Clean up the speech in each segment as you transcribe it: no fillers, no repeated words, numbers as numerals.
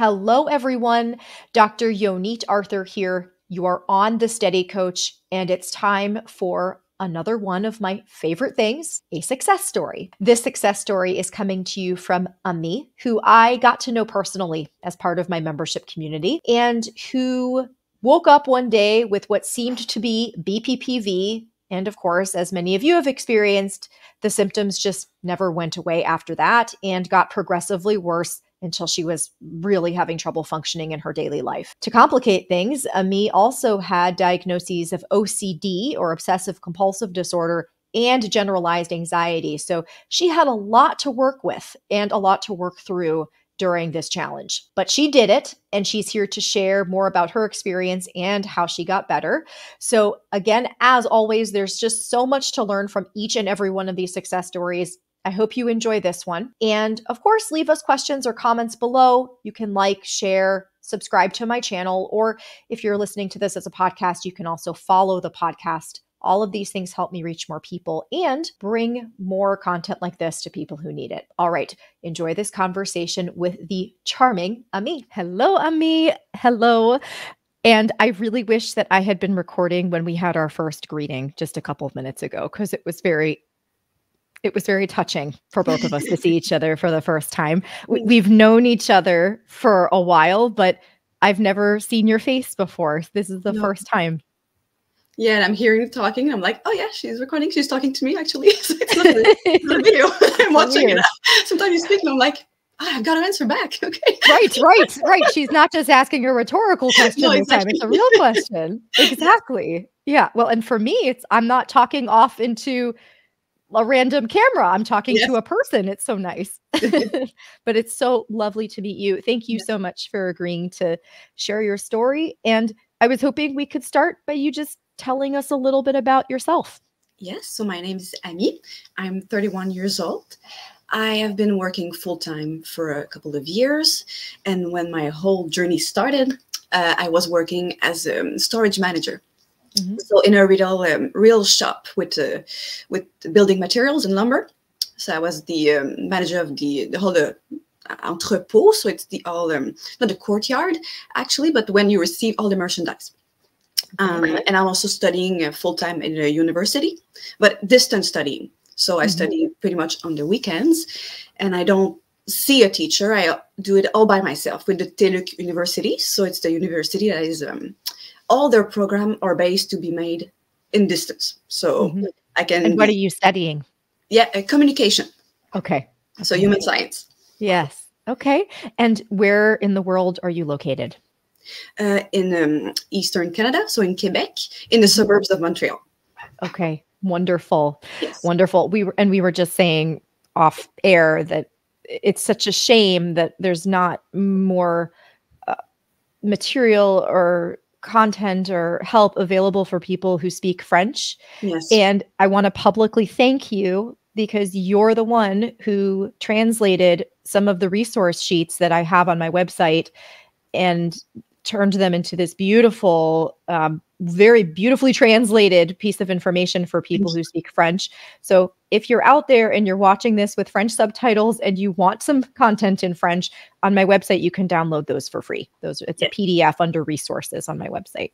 Hello, everyone. Dr. Yonit Arthur here. You are on the Steady Coach, and it's time for another one of my favorite things, a success story. This success story is coming to you from Amie, who I got to know personally as part of my membership community, and who woke up one day with what seemed to be BPPV. And of course, as many of you have experienced, the symptoms just never went away after that and got progressively worse until she was really having trouble functioning in her daily life. To complicate things, Amie also had diagnoses of OCD, or obsessive compulsive disorder, and generalized anxiety. So she had a lot to work with and a lot to work through during this challenge. But she did it, and she's here to share more about her experience and how she got better. So again, as always, there's just so much to learn from each and every one of these success stories. I hope you enjoy this one. And of course, leave us questions or comments below. You can like, share, subscribe to my channel, or if you're listening to this as a podcast, you can also follow the podcast. All of these things help me reach more people and bring more content like this to people who need it. All right, enjoy this conversation with the charming Amie. Hello, Amie. Hello. And I really wish that I had been recording when we had our first greeting just a couple of minutes ago, because it was very touching for both of us to see each other for the first time. We've known each other for a while, but I've never seen your face before. This is the first time. Yeah, and I'm hearing you talking. I'm like, oh yeah, she's recording. She's talking to me, actually. So it's not the video. I'm watching it. Sometimes you speak and I'm like, I've got to answer back. Okay. Right. She's not just asking a rhetorical question this time. It's a real question. Exactly. Yeah. Well, and for me, I'm not talking off into a random camera. I'm talking to a person. It's so nice. But it's so lovely to meet you. Thank you so much for agreeing to share your story. And I was hoping we could start by you just telling us a little bit about yourself. Yes. So my name is Amie. I'm 31 years old. I have been working full-time for a couple of years. And when my whole journey started, I was working as a storage manager. Mm-hmm. So in a real shop with building materials and lumber. So I was the manager of the whole entrepôt. So it's not the courtyard actually, but when you receive all the merchandise. And I'm also studying full-time in a university, but distance studying. So I study pretty much on the weekends, and I don't see a teacher. I do it all by myself with the TELUC University. So it's the university that is all their programs are based to be made in distance. So I can. And what are you studying? Yeah, communication. Okay. So human science. Yes. Okay. And where in the world are you located? In Eastern Canada, so in Quebec, in the suburbs of Montreal. Okay. Wonderful. Yes. Wonderful. We were just saying off air that it's such a shame that there's not more material or content or help available for people who speak French. Yes. And I want to publicly thank you, because you're the one who translated some of the resource sheets that I have on my website and turned them into this beautiful, very beautifully translated piece of information for people who speak French. So if you're out there and you're watching this with French subtitles and you want some content in French, on my website, you can download those for free. It's a PDF under resources on my website.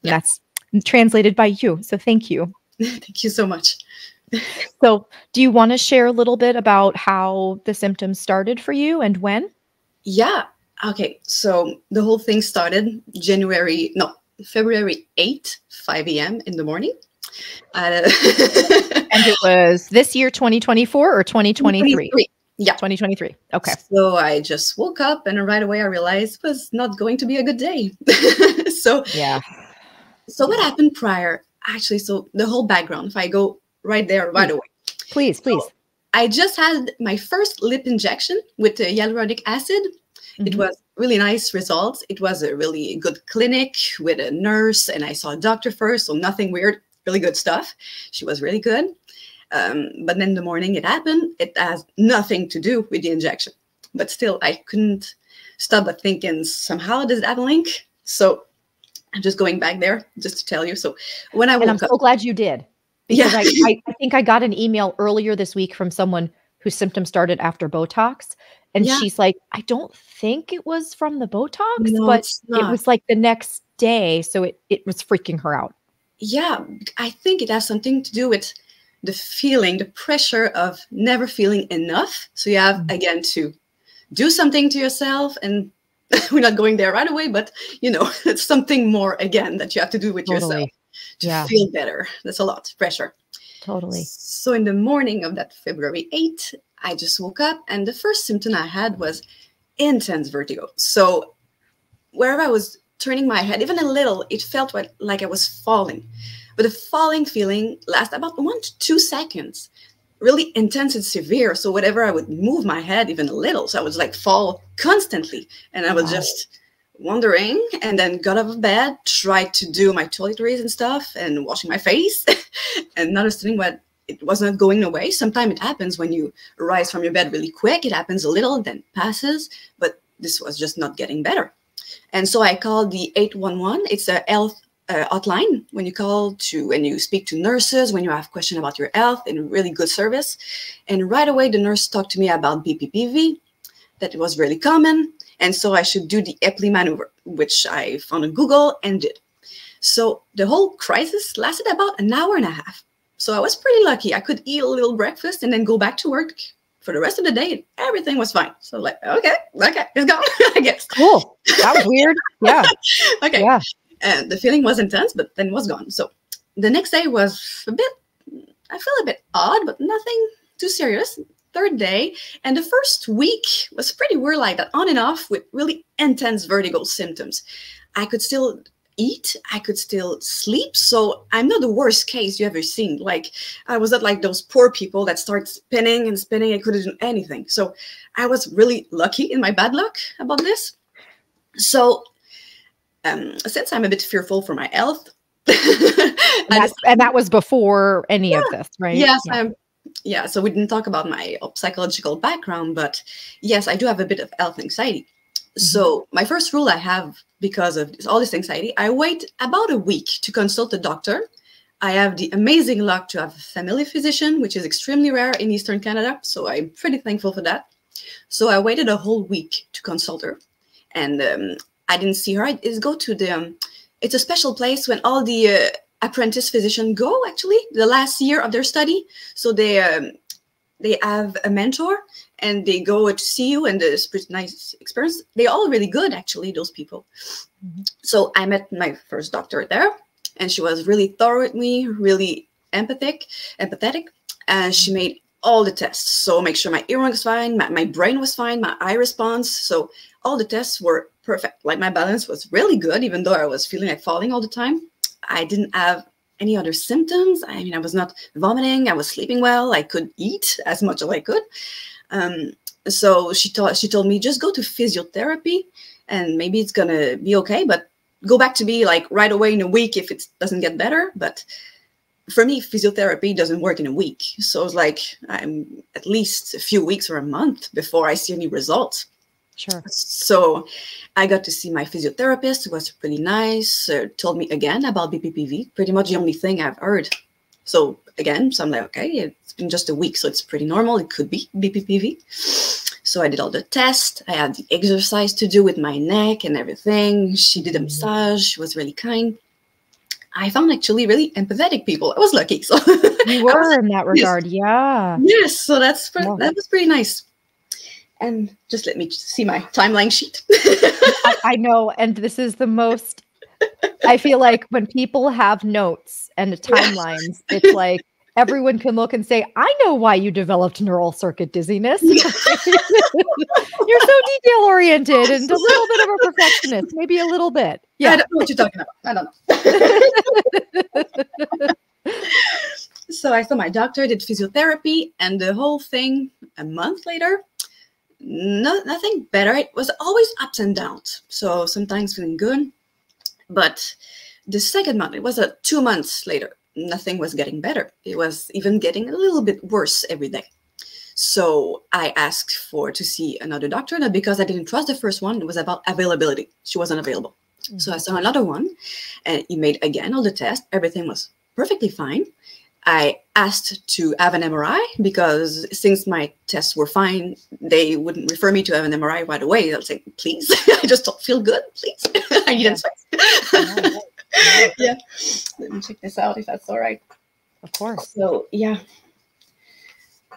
Yeah. That's translated by you. So thank you. Thank you so much. So do you want to share a little bit about how the symptoms started for you and when? Yeah. Okay. So the whole thing started February 8th, 5 a.m. in the morning. And it was this year, 2024 or 2023? Yeah. 2023. Okay. So I just woke up and right away I realized it was not going to be a good day. So what happened prior? Actually, so the whole background, if I go right there right away. Please. So I just had my first lip injection with hyaluronic acid. It was really nice results. It was a really good clinic with a nurse, and I saw a doctor first, so nothing weird, really good stuff. She was really good. But then in the morning it happened. It has nothing to do with the injection. But still, I couldn't stop but thinking, somehow does it have a link? So I'm just going back there just to tell you. So when I woke up. I'm so glad you did. Because I think I got an email earlier this week from someone whose symptoms started after Botox. And Yeah. she's like, I don't think it was from the Botox, No, but it's it not. was like the next day. So it was freaking her out. Yeah, I think it has something to do with the feeling, the pressure of never feeling enough. So you have, again, to do something to yourself, and we're not going there right away, but it's something more again that you have to do with yourself Totally. to Yeah, feel better. That's a lot, pressure. totally. So in the morning of that February 8th, I just woke up, and the first symptom I had was intense vertigo. So wherever I was turning my head, even a little, it felt like I was falling. But the falling feeling lasted about 1 to 2 seconds. Really intense and severe. So whenever I would move my head even a little, so I was like fall constantly. And I was just wondering, and then got out of bed, tried to do my toiletries and stuff and washing my face and understanding what it was not going away. Sometimes it happens when you rise from your bed really quick. It happens a little, then passes, but this was just not getting better. And so I called the 811. It's a health hotline when you speak to nurses, when you have questions about your health, and really good service. And right away, the nurse talked to me about BPPV, that it was really common. And so I should do the Epley maneuver, which I found on Google and did. So the whole crisis lasted about an hour and a half. So I was pretty lucky. I could eat a little breakfast and then go back to work for the rest of the day. Everything was fine. So like, okay, it's gone, I guess. Cool. That was weird. Yeah. Okay. Yeah. And the feeling was intense, but then it was gone. So the next day was I felt a bit odd, but nothing too serious. Third day, and the first week was pretty weird like that, on and off with really intense vertigo symptoms. I could still eat, I could still sleep. So I'm not the worst case you ever seen. Like I was not like those poor people that start spinning and spinning and couldn't do anything. So I was really lucky in my bad luck about this. So since I'm a bit fearful for my health, and that was before any of this, right? Yes, yeah. So we didn't talk about my psychological background, but yes, I do have a bit of health anxiety. So my first rule I have, because of all this anxiety, I wait about a week to consult a doctor. I have the amazing luck to have a family physician, which is extremely rare in Eastern Canada. So I'm pretty thankful for that. So I waited a whole week to consult her, and I didn't see her. I just go to it's a special place when all the apprentice physicians go, actually, the last year of their study. So they have a mentor, and they go to see you, and it's pretty nice experience. They're all really good, actually, those people. So I met my first doctor there, and she was really thorough with me, really empathetic, and she made all the tests. So make sure my earring was fine, my brain was fine, my eye response. So all the tests were perfect. Like my balance was really good, even though I was feeling like falling all the time. I didn't have any other symptoms. I mean, I was not vomiting. I was sleeping well. I could eat as much as I could. So she told me, just go to physiotherapy and maybe it's going to be okay, but go back to me like right away in a week if it doesn't get better. But for me, physiotherapy doesn't work in a week. So it's like I'm at least a few weeks or a month before I see any results. Sure. So I got to see my physiotherapist, who was really nice, told me again about BPPV, pretty much the only thing I've heard. So again, so I'm like, okay, it's been just a week, so it's pretty normal. It could be BPPV. So I did all the tests. I had the exercise to do with my neck and everything. She did a massage. She was really kind. I found actually really empathetic people. I was lucky. So you were in that regard. Yeah. Yes. So that was pretty nice. And just let me see my timeline sheet. I know. And this is the most, I feel like when people have notes and timelines, it's like everyone can look and say, I know why you developed neural circuit dizziness. You're so detail oriented and a little bit of a perfectionist, maybe a little bit. Yeah. I don't know what you're talking about. I don't know. So I saw my doctor, did physiotherapy, and the whole thing a month later, nothing better. It was always ups and downs. So sometimes feeling good. But the second month, it was 2 months later, nothing was getting better. It was even getting a little bit worse every day. So I asked to see another doctor, not because I didn't trust the first one. It was about availability. She wasn't available. So I saw another one, and he made again all the tests. Everything was perfectly fine. I asked to have an MRI because since my tests were fine, they wouldn't refer me to have an MRI right away. I was like, please, I just don't feel good, please. I need answers. Yeah. Let me check this out if that's all right. Of course. So, yeah.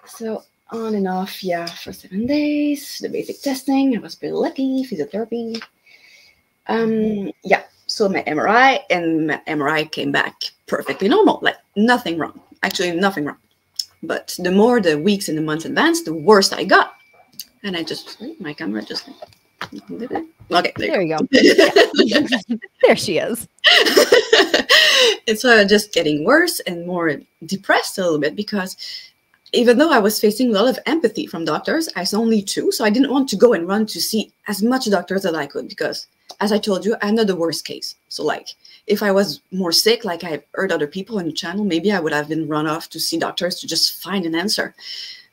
So on and off, yeah, for 7 days. The basic testing, I was pretty lucky. Physiotherapy. Yeah. So my MRI came back perfectly normal, like nothing wrong. Actually, nothing wrong. But the more the weeks and the months advanced, the worse I got. And I just, my camera just, okay, there you go. There she is. And so just getting worse and more depressed a little bit because even though I was facing a lot of empathy from doctors, I was only 2, so I didn't want to go and run to see as much doctors as I could because, as I told you, I'm not the worst case. So like, if I was more sick, like I heard other people on the channel, maybe I would have been run off to see doctors to just find an answer.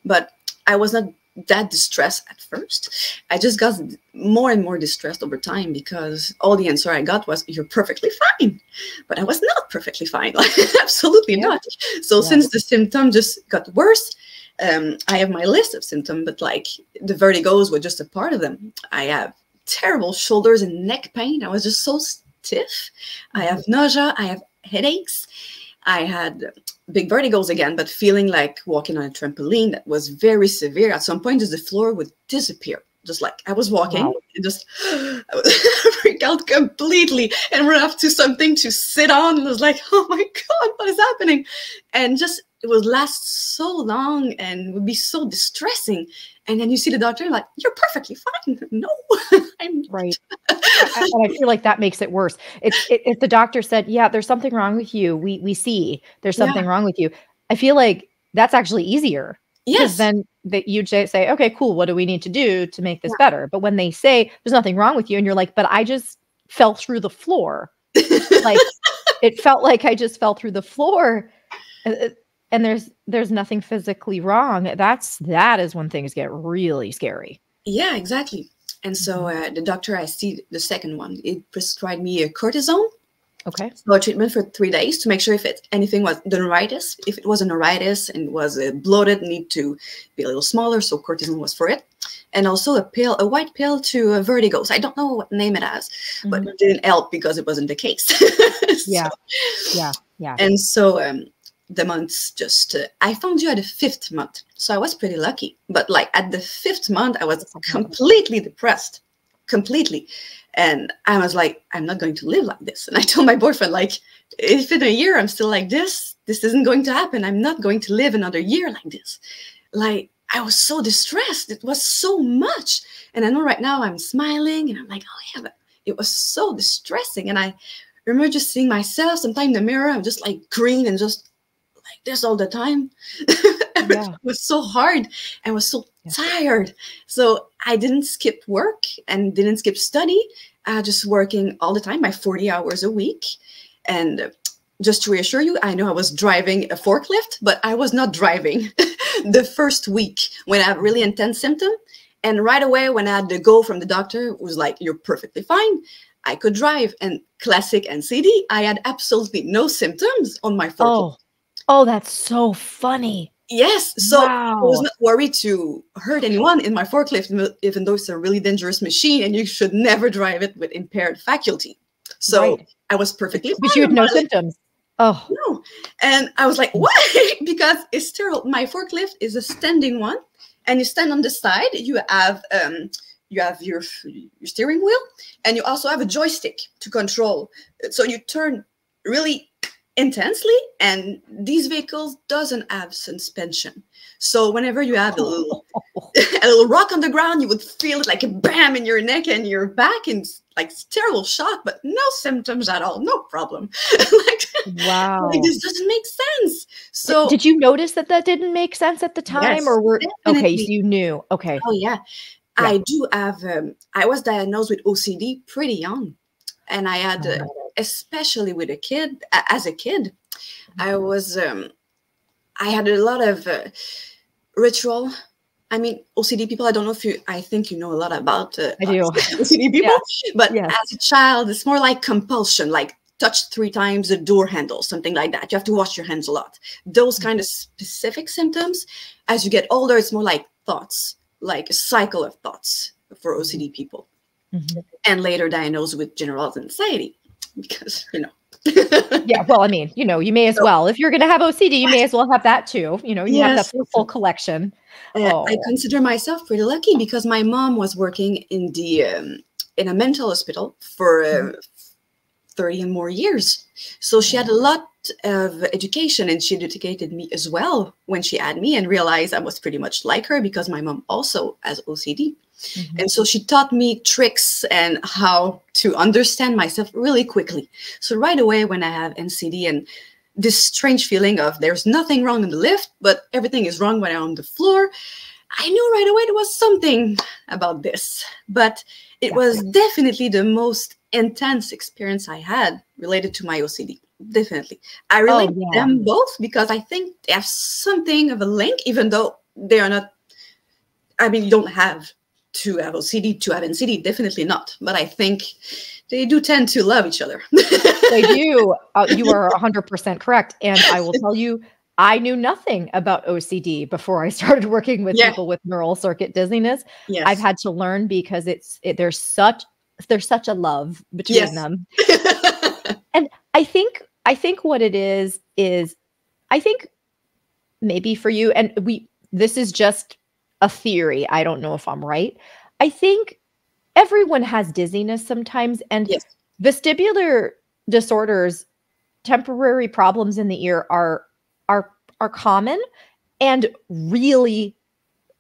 But I was not that distressed at first. I just got more and more distressed over time because all the answer I got was, you're perfectly fine. But I was not perfectly fine, like, absolutely not. So since the symptom just got worse, I have my list of symptoms, but like the vertigos were just a part of them. I have terrible shoulders and neck pain. I was just so stiff. I have nausea. I have headaches. I had big vertigos again, but feeling like walking on a trampoline that was very severe. At some point, just the floor would disappear. Just like I was walking, and just I would freak out completely and run off to something to sit on. And I was like, oh my God, what is happening? And just it would last so long and would be so distressing. And then you see the doctor like, you're perfectly fine. No, I'm right. And I feel like that makes it worse. If the doctor said, yeah, there's something wrong with you, we see there's something wrong with you, I feel like that's actually easier. Because then that you say, okay, cool, what do we need to do to make this better? But when they say there's nothing wrong with you and you're like, but I just fell through the floor. Like it felt like I just fell through the floor. And there's nothing physically wrong. That is when things get really scary. Yeah, exactly. And so the doctor I see, the second one, it prescribed me a cortisone. Okay. So a treatment for 3 days to make sure if anything was the neuritis. If it was a neuritis and was bloated, need to be a little smaller. So cortisone was for it. And also a white pill to vertigos. I don't know what name it has, but it didn't help because it wasn't the case. Yeah. And so the months just, I found you at the 5th month. So I was pretty lucky. But like at the 5th month, I was completely depressed, completely. And I was like, I'm not going to live like this. And I told my boyfriend, like, if in a year I'm still like this isn't going to happen. I'm not going to live another year like this. Like, I was so distressed. It was so much. And I know right now I'm smiling and I'm like, oh yeah, but it was so distressing. And I remember just seeing myself sometimes in the mirror. I'm just like green and just like this all the time. It was so hard and was so tired. So I didn't skip work and didn't skip study. Just working all the time, my 40 hours a week. And just to reassure you, I know I was driving a forklift, but I was not driving the first week when I had really intense symptom. And right away when I had the go from the doctor, it was like, you're perfectly fine. I could drive. And classic NCD, I had absolutely no symptoms on my forklift. Oh, that's so funny. Yes. So I was not worried to hurt anyone in my forklift, even though it's a really dangerous machine and you should never drive it with impaired faculty. So I was perfectly fine. But you had no symptoms. Oh. No. And I was like, why? Because it's terrible. My forklift is a standing one. And you stand on the side. You have your steering wheel. And you also have a joystick to control. So you turn really intensely, and these vehicles doesn't have suspension. So whenever you have a little rock on the ground, you would feel it like a bam in your neck and your back, and like terrible shock, but no symptoms at all, no problem. Like, like, this doesn't make sense. So did you notice that didn't make sense at the time, or were okay? So you knew, okay? Oh yeah. I do have. I was diagnosed with OCD pretty young, and I had. Especially with as a kid, I was, I had a lot of ritual. I mean, OCD people, I don't know if I think you know a lot about I do. OCD people, but as a child, it's more like compulsion, like touch 3 times the door handle, something like that. You have to wash your hands a lot. Those kind of specific symptoms. As you get older, it's more like thoughts, like a cycle of thoughts for OCD people. And later diagnosed with generalized anxiety because, Yeah, well, I mean, you may as well. If you're going to have OCD, you may as well have that too. You have that full collection. I consider myself pretty lucky because my mom was working in a mental hospital for 30 and more years. So she had a lot of education, and she educated me as well when she had me, and realized I was pretty much like her because my mom also has OCD. And so she taught me tricks and how to understand myself really quickly. So right away when I have NCD and this strange feeling of there's nothing wrong in the lift, but everything is wrong when I'm on the floor, I knew right away there was something about this. But it was definitely the most intense experience I had related to my OCD. Definitely. I relate them both because I think they have something of a link, even though they are not, you don't have to have OCD to have NCD, definitely not. But I think they do tend to love each other. They do. You are 100% correct. And I will tell you, I knew nothing about OCD before I started working with people with neural circuit dizziness. Yes. I've had to learn because there's such a love between them. And I think what it is I think maybe for you, and this is just a theory. I don't know if I'm right. I think everyone has dizziness sometimes, and vestibular disorders, temporary problems in the ear are common and really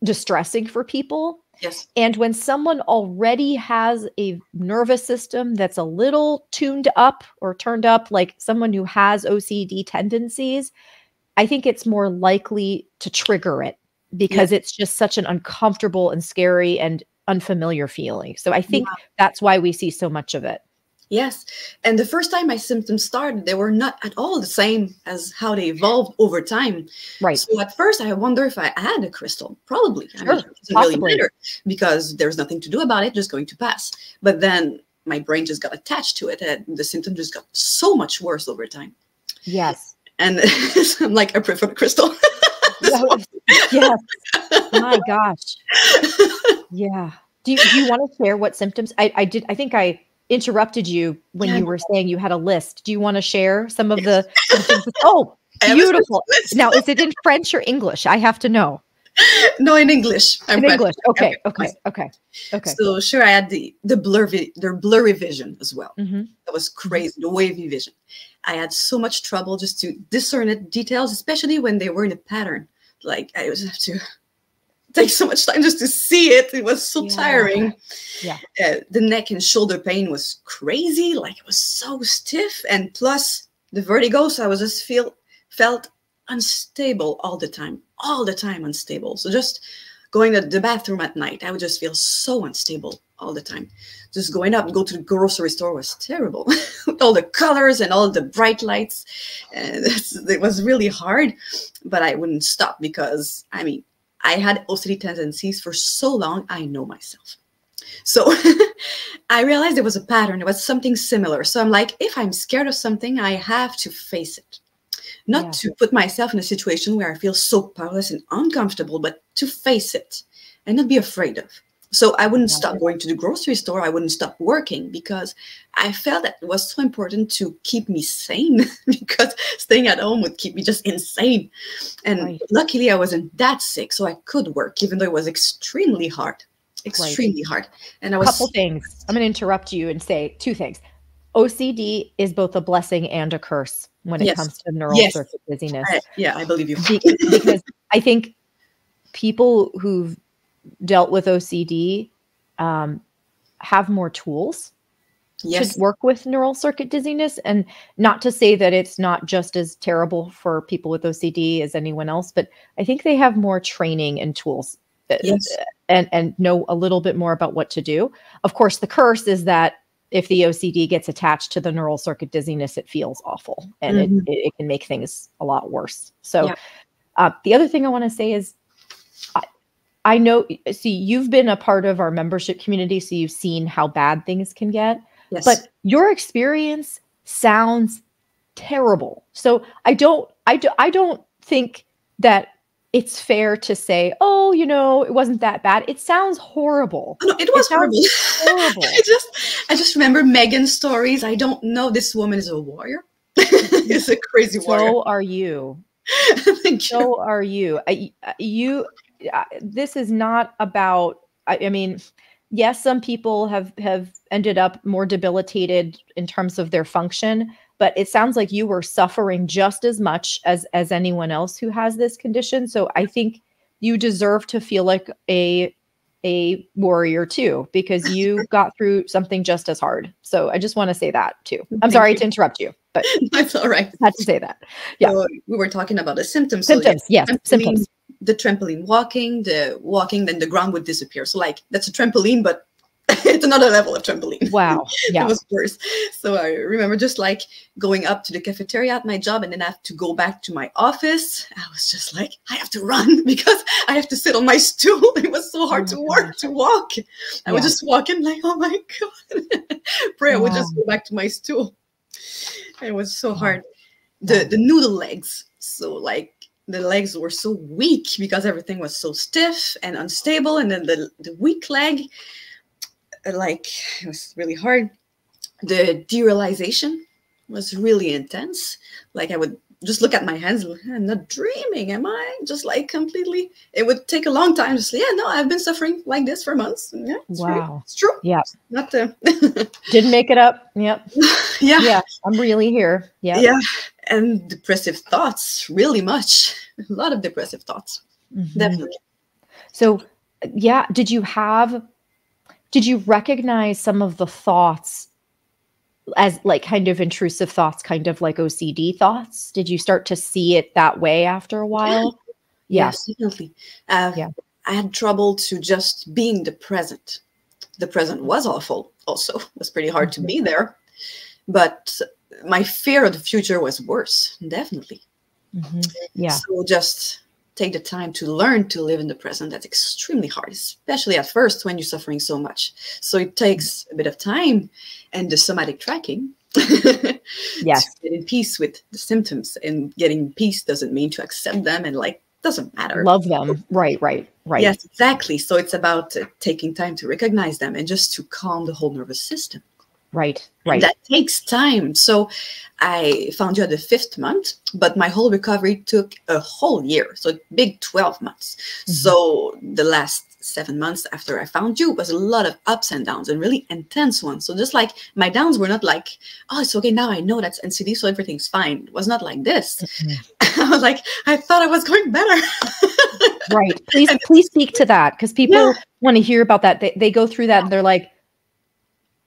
distressing for people. Yes. And when someone already has a nervous system that's a little tuned up or turned up, like someone who has OCD tendencies, I think it's more likely to trigger it because it's just such an uncomfortable and scary and unfamiliar feeling. So I think that's why we see so much of it. Yes. And the first time my symptoms started, they were not at all the same as how they evolved over time. Right. So at first I wonder if I had a crystal. Probably. Sure. It doesn't really matter because there's nothing to do about it, just going to pass. But then my brain just got attached to it and the symptoms just got so much worse over time. Yes. And I'm like, I prefer the crystal. Yes. My gosh. Yeah. Do you want to share what symptoms? I think I interrupted you when you were saying you had a list. Do you want to share some of the symptoms? Oh, beautiful. Now, is it in French or English? I have to know. No, in English. In English. Okay. So sure, I had the blurry vision as well. That was crazy. The wavy vision. I had so much trouble just to discern it, details, especially when they were in a pattern. Like I would have to take so much time just to see it. It was so tiring. Yeah. The neck and shoulder pain was crazy. Like it was so stiff, and plus the vertigo. So I was just felt unstable all the time unstable. So just going to the bathroom at night, I would just feel so unstable all the time. Just going up and go to the grocery store was terrible. With all the colors and all the bright lights. And it was really hard, but I wouldn't stop because, I had OCD tendencies for so long, I know myself. So I realized there was a pattern. It was something similar. So I'm like, if I'm scared of something, I have to face it. Not to put myself in a situation where I feel so powerless and uncomfortable, but to face it and not be afraid of. So I wouldn't stop going to the grocery store. I wouldn't stop working because I felt that it was so important to keep me sane because staying at home would keep me just insane. And luckily I wasn't that sick, so I could work, even though it was extremely hard. Extremely hard. And I was— Couple things. I'm going to interrupt you and say 2 things. OCD is both a blessing and a curse when it comes to neural circuit dizziness. I believe you. Because I think people who've dealt with OCD have more tools to work with neural circuit dizziness. And not to say that it's not just as terrible for people with OCD as anyone else, but I think they have more training and tools and know a little bit more about what to do. Of course, the curse is that if the OCD gets attached to the neural circuit dizziness, it feels awful and it can make things a lot worse. So the other thing I want to say is I know, see, you've been a part of our membership community, so you've seen how bad things can get. Yes. But your experience sounds terrible. So I don't think that it's fair to say, oh, you know, it wasn't that bad. It sounds horrible. Oh, no, it It was sounds horrible. horrible. I just remember Megan's stories. I don't know. This woman is a warrior. It's a crazy warrior. So are you. Thank you. So are you. This is not about, I mean, yes, some people have ended up more debilitated in terms of their function, but it sounds like you were suffering just as much as anyone else who has this condition. So I think you deserve to feel like a warrior too, because you got through something just as hard. So I just want to say that too. I'm sorry to interrupt you, but that's all right. I had to say that. Yeah. So we were talking about the symptoms. Symptoms, So yes, symptoms. The trampoline walking, then the ground would disappear. So like that's a trampoline, but it's another level of trampoline. Wow. Yeah. It was worse. So I remember just like going up to the cafeteria at my job and then I have to go back to my office. I was just like, I have to run because I have to sit on my stool. It was so hard to walk. I was just walking like, oh my God. Pray I would just go back to my stool. It was so hard. The noodle legs. So like the legs were so weak because everything was so stiff and unstable. And then the weak leg, like it was really hard. The derealization was really intense. Like I would just look at my hands, I'm not dreaming, am I? Just like completely, it would take a long time to say, yeah, no, I've been suffering like this for months. Yeah, wow. It's true. Yeah. Not didn't make it up. Yep. Yeah. I'm really here. Yeah. Yeah. And depressive thoughts, really much. A lot of depressive thoughts. Mm-hmm. Definitely. So yeah, did you recognize some of the thoughts as like kind of intrusive thoughts, kind of like OCD thoughts? Did you start to see it that way after a while? Yeah. Yes, definitely. I had trouble to just being the present. The present was awful also. It was pretty hard to be there. But my fear of the future was worse, definitely. Mm-hmm. Yeah. So just take the time to learn to live in the present. That's extremely hard, especially at first when you're suffering so much. So it takes a bit of time and the somatic tracking. Yes. To get in peace with the symptoms, and getting peace doesn't mean to accept them and like, doesn't matter. Love them. Right. Yes, exactly. So it's about taking time to recognize them and just to calm the whole nervous system. Right. And that takes time. So I found you at the 5th month, but my whole recovery took a whole year. So big 12 months. Mm-hmm. So the last 7 months after I found you was a lot of ups and downs and really intense ones. So just like my downs were not like, oh, it's okay. Now I know that's NCD, so everything's fine. It was not like this. Mm-hmm. I was like, I thought I was going better. Right. Please speak to that, because people want to hear about that. They go through that and they're like,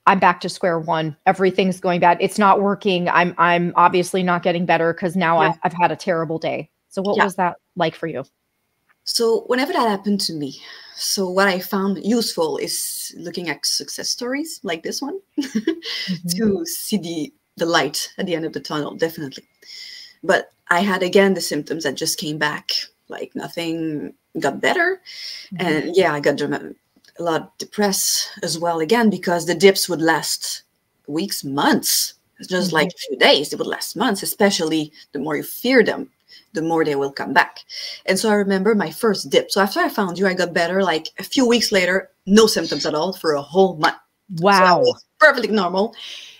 I'm back to square one. Everything's going bad. It's not working. I'm obviously not getting better because now I've had a terrible day. So what was that like for you? So whenever that happened to me, so what I found useful is looking at success stories like this one to see the light at the end of the tunnel, definitely. But I had, again, the symptoms that just came back, like nothing got better. And I got a lot depressed as well, again, because the dips would last weeks, months. It's just like a few days. It would last months, especially the more you fear them, the more they will come back. And so I remember my first dip. So after I found you, I got better. Like a few weeks later, no symptoms at all for a whole month. Wow. So perfectly normal.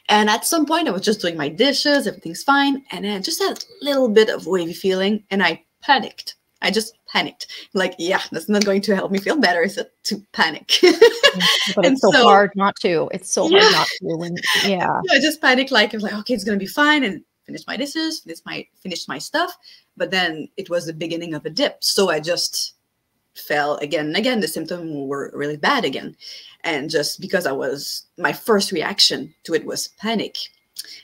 And at some point, I was just doing my dishes. Everything's fine. And I just had a little bit of wavy feeling. And I panicked. I just panicked. Like, yeah, that's not going to help me feel better. Is to panic. But it's so hard not to. It's so hard not to. I just panicked. Like, I was like, okay, it's going to be fine. And finish my dishes, finish my stuff. But then it was the beginning of a dip. So I just fell again and again. The symptoms were really bad again. And just because my first reaction to it was panic.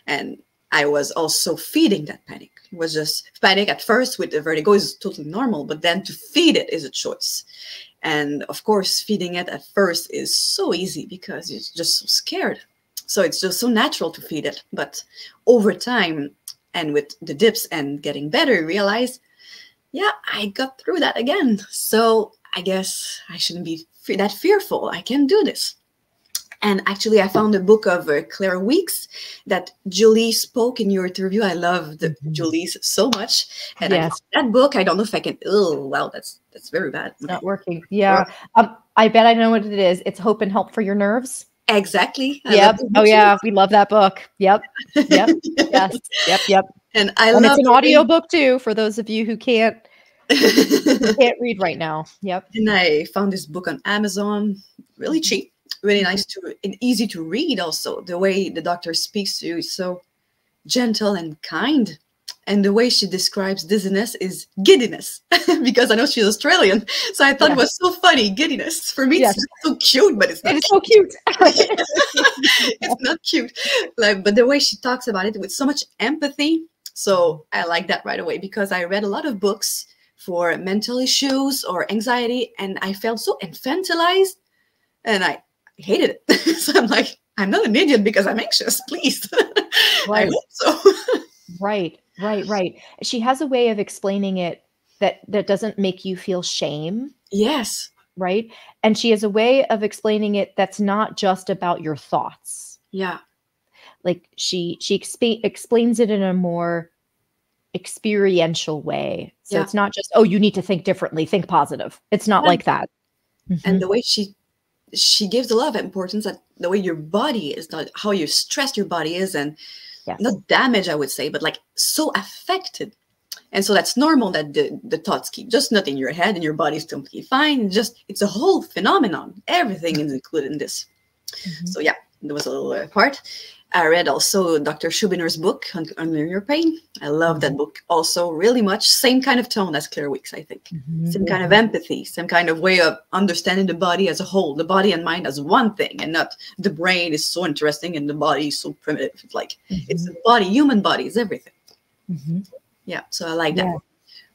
And I was also feeding that panic. It was just panic at first with the vertigo is totally normal, but then to feed it is a choice. And of course, feeding it at first is so easy because you're just so scared. So it's just so natural to feed it. But over time, and with the dips and getting better, realize, I got through that again. So I guess I shouldn't be that fearful. I can do this. And actually, I found a book of Claire Weeks that Julie spoke in your interview. I loved Julie's so much. And I found that book. I don't know if I can. Oh, wow, that's very bad. It's not working. Yeah. I bet I know what it is. It's Hope and Help for Your Nerves. Exactly. Yep. Oh, yeah. We love that book. Yep. Yep. Yes. Yep. Yep. And it's an audio book too, for those of you who can't read right now. Yep. And I found this book on Amazon, really cheap, really nice and easy to read. Also, the way the doctor speaks to you is so gentle and kind. And the way she describes dizziness is giddiness, because I know she's Australian. So I thought it was so funny, giddiness. For me, it's just so cute, but it's not. It's so cute. It's not cute. But the way she talks about it with so much empathy. So I like that right away, because I read a lot of books for mental issues or anxiety, and I felt so infantilized, and I hated it. So I'm like, I'm not an idiot because I'm anxious, please. Right. I hope so. Right. She has a way of explaining it that doesn't make you feel shame. Yes. Right. And she has a way of explaining it that's not just about your thoughts. Yeah. Like she explains it in a more experiential way. So it's not just, oh, you need to think differently, think positive. It's not like that. And the way she gives a lot of importance at the way your body is, not how you stressed your body is, and not damaged, I would say, but like so affected. And so that's normal that the thoughts keep just not in your head and your body's completely fine. Just, it's a whole phenomenon. Everything is included in this. So yeah, there was a little part. I read also Dr. Schubiner's book, Under Your Pain. I love that book also really much. Same kind of tone as Claire Weeks, I think. Same kind of empathy, some kind of way of understanding the body as a whole, the body and mind as one thing, and not the brain is so interesting and the body is so primitive. It's like, it's the body, human body is everything. Yeah, so I like that.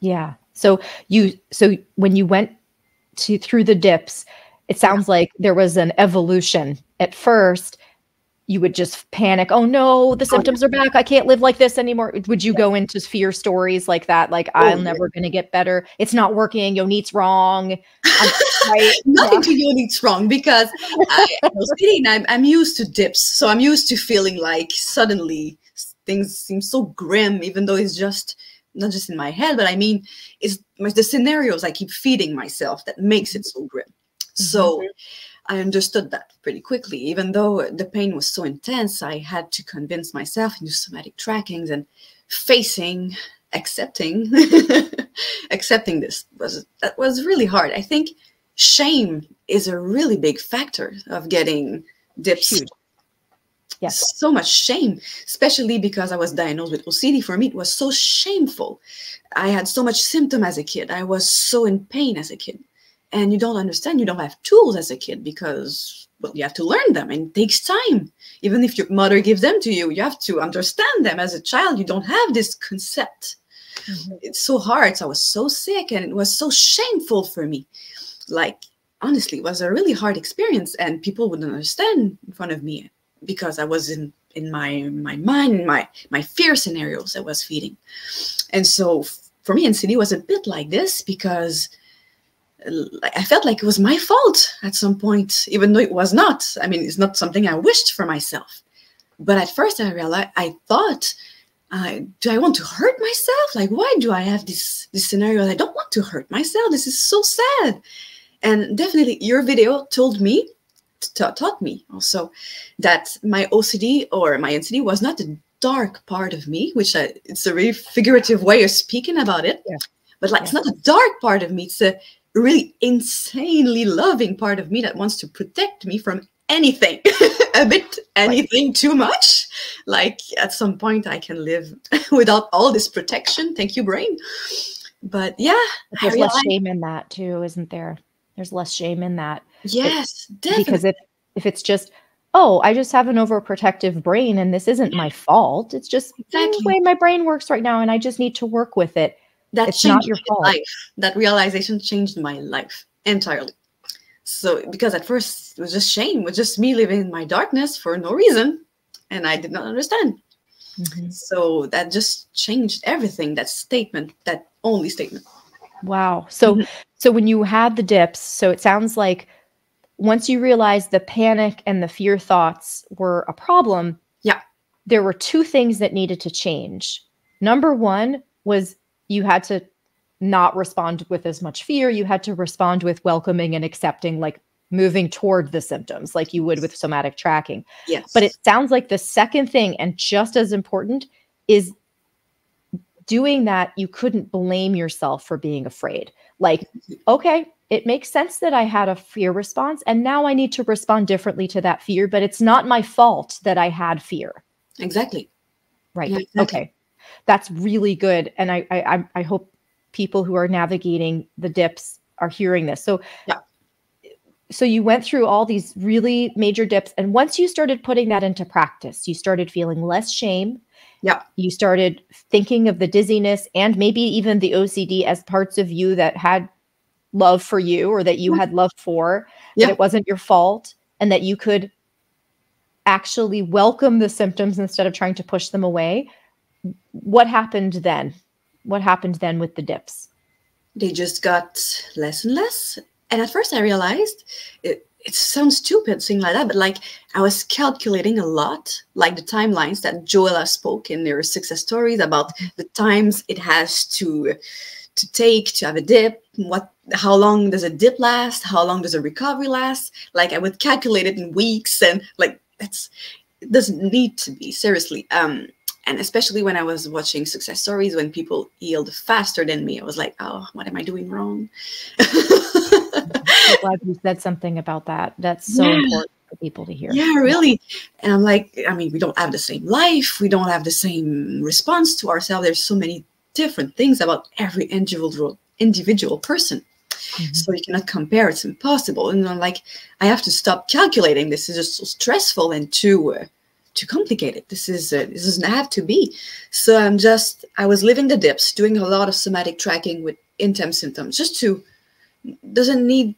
Yeah. So when you went through the dips, it sounds like there was an evolution. At first, you would just panic. Oh no, the symptoms are back. I can't live like this anymore. Would you go into fear stories like that? Like, I'm never going to get better. It's not working. Yonit's wrong. Nothing to Yonit's wrong, because I'm used to dips. So I'm used to feeling like suddenly things seem so grim, even though it's just not just in my head, but I mean, it's the scenarios I keep feeding myself that makes it so grim. So I understood that pretty quickly. Even though the pain was so intense, I had to convince myself and do somatic trackings and accepting this was really hard. I think shame is a really big factor of getting dips. Huge. Yes. So much shame, especially because I was diagnosed with OCD. For me, it was so shameful. I had so much symptom as a kid. I was so in pain as a kid. And you don't understand, you don't have tools as a kid, because, well, you have to learn them, and it takes time. Even if your mother gives them to you, you have to understand them. As a child, you don't have this concept. It's so hard. So I was so sick, and it was so shameful for me. Like, honestly, it was a really hard experience, and people wouldn't understand in front of me, because I was in my mind, my fear scenarios I was feeding. And so for me, NCD was a bit like this, because I felt like it was my fault at some point, even though it was not. I mean, it's not something I wished for myself. But at first I realized, I thought, do I want to hurt myself? Like, why do I have this scenario? I don't want to hurt myself. This is so sad. And definitely your video taught me also that my OCD or my NCD was not the dark part of me, which it's a really figurative way of speaking about it. But like, it's not a dark part of me. It's a really insanely loving part of me that wants to protect me from anything, anything too much. Like, at some point I can live without all this protection. Thank you, brain. But yeah, there's less shame in that too, isn't there? There's less shame in that. Yes, definitely. Because if it's just, oh, I just have an overprotective brain and this isn't my fault. It's just the way my brain works right now, and I just need to work with it. It's not your fault. Life. That realization changed my life entirely. So, because at first it was just shame, it was just me living in my darkness for no reason, and I did not understand. So that just changed everything. That statement, that only statement. Wow. So when you had the dips, so it sounds like once you realized the panic and the fear thoughts were a problem, Yeah. there were two things that needed to change. Number one was you had to not respond with as much fear. You had to respond with welcoming and accepting, like moving toward the symptoms like you would with somatic tracking. Yes. But it sounds like the second thing, and just as important, is doing that. You couldn't blame yourself for being afraid. Like, okay, it makes sense that I had a fear response, and now I need to respond differently to that fear, but it's not my fault that I had fear. Exactly. Right. Yeah, exactly. Okay. That's really good. And I hope people who are navigating the dips are hearing this. So, Yeah. so you went through all these really major dips. And once you started putting that into practice, you started feeling less shame. Yeah. You started thinking of the dizziness and maybe even the OCD as parts of you that had love for you, or that you had love for, Yeah. that it wasn't your fault, and that you could actually welcome the symptoms instead of trying to push them away. What happened then? What happened then with the dips? They just got less and less. And at first I realized it sounds stupid saying like that, but like I was calculating a lot, like the timelines that Joella spoke in their success stories about the times it has to take to have a dip, how long does a dip last, how long does a recovery last. Like I would calculate it in weeks, and like it doesn't need to be, seriously. And especially when I was watching success stories, when people healed faster than me, I was like, oh, what am I doing wrong? I'm glad you said something about that. That's so important for people to hear. Yeah, really. And I'm like, I mean, we don't have the same life. We don't have the same response to ourselves. There's so many different things about every individual person. Mm-hmm. So you cannot compare. It's impossible. And I'm like, I have to stop calculating. This is just so stressful and too complicated. This doesn't have to be. So I was living the dips, doing a lot of somatic tracking with intense symptoms, doesn't need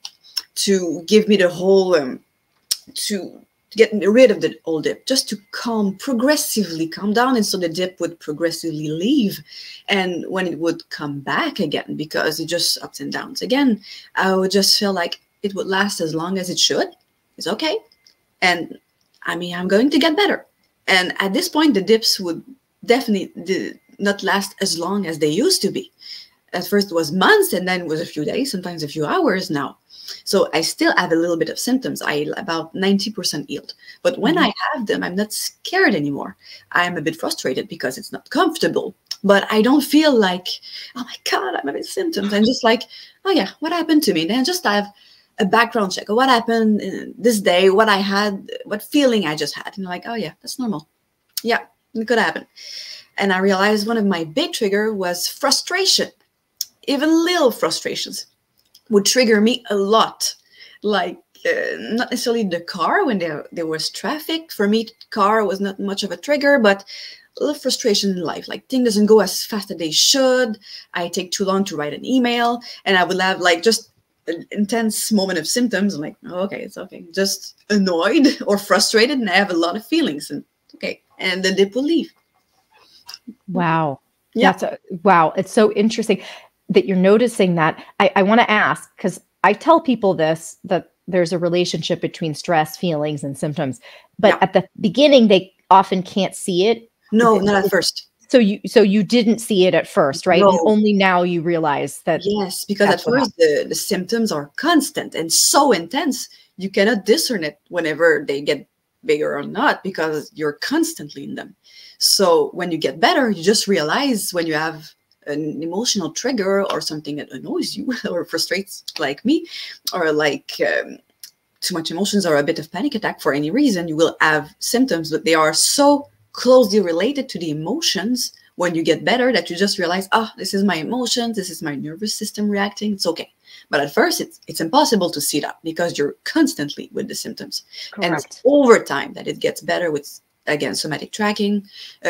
to give me the whole, to get rid of the old dip, just to progressively calm down. And so the dip would progressively leave. And when it would come back again, because it just ups and downs again, I would just feel like it would last as long as it should. It's okay. And I mean, I'm going to get better. And at this point, the dips would definitely not last as long as they used to be. At first it was months, and then it was a few days, sometimes a few hours now. So I still have a little bit of symptoms. About 90% healed. But when I have them, I'm not scared anymore. I'm a bit frustrated because it's not comfortable. But I don't feel like, oh my God, I'm having symptoms. I'm just like, oh yeah, what happened to me? Then just have a background check of what happened this day, what I had, what feeling I just had. And like, oh yeah, that's normal. Yeah, it could happen. And I realized one of my big triggers was frustration. Even little frustrations would trigger me a lot. Like not necessarily the car when there was traffic. For me, car was not much of a trigger, but a little frustration in life. Like things doesn't go as fast as they should. I take too long to write an email, and I would have like just an intense moment of symptoms. I'm like, oh, okay, it's okay. Just annoyed or frustrated, and I have a lot of feelings. And okay, and the dip will leave. Wow. Yeah. Wow. It's so interesting that you're noticing that. I want to ask, because I tell people that there's a relationship between stress, feelings, and symptoms, but at the beginning, they often can't see it. No, not at first. So you didn't see it at first, right? No. And only now you realize that. Yes, because at first the symptoms are constant and so intense, you cannot discern it whenever they get bigger or not, because you're constantly in them. So when you get better, you just realize when you have an emotional trigger or something that annoys you or frustrates, like me, or like too much emotions or a bit of panic attack for any reason, you will have symptoms, but they are so closely related to the emotions when you get better that you just realize, oh, this is my emotions, this is my nervous system reacting, it's okay. But at first, it's impossible to see that because you're constantly with the symptoms. Correct. And it's over time that it gets better with, again, somatic tracking,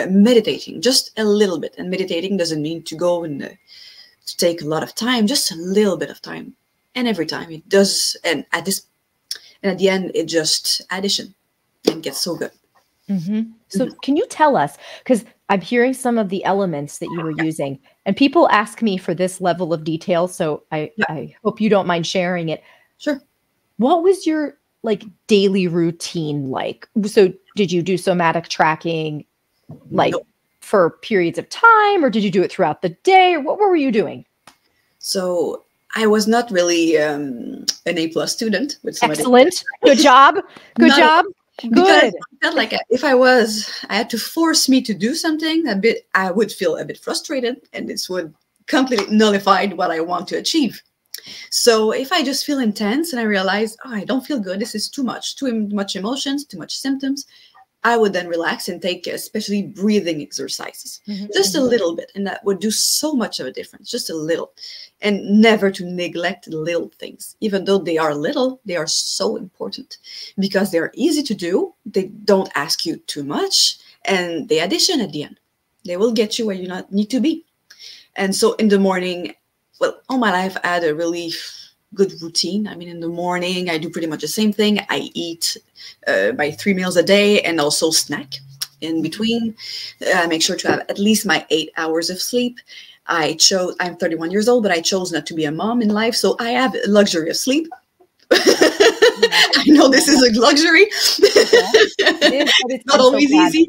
meditating, just a little bit. And meditating doesn't mean to go and to take a lot of time, just a little bit of time. And every time it does, and at the end, it just addition and gets so good. Mm-hmm. So can you tell us, because I'm hearing some of the elements that you were using, and people ask me for this level of detail, so I hope you don't mind sharing it. Sure. What was your like daily routine like? So did you do somatic tracking like No. for periods of time, or did you do it throughout the day, or what were you doing? So I was not really an A+ student with somebody. Excellent. Good job. Good Not job. because Good. I felt like if I had to force me to do something a bit, I would feel a bit frustrated, and this would completely nullify what I want to achieve. So if I just feel intense and I realize, oh, I don't feel good, this is too much emotions, too much symptoms, I would then relax and take especially breathing exercises, just a little bit. And that would do so much of a difference, just a little. And never to neglect little things. Even though they are little, they are so important because they're easy to do. They don't ask you too much. And they addition at the end. They will get you where you not need to be. And so in the morning, well, all my life, I had a really good routine. I mean, in the morning, I do pretty much the same thing. I eat my 3 meals a day and also snack in between. I make sure to have at least my 8 hours of sleep. I'm 31 years old, but I chose not to be a mom in life. So I have a luxury of sleep. I know this is a luxury. It's not always easy.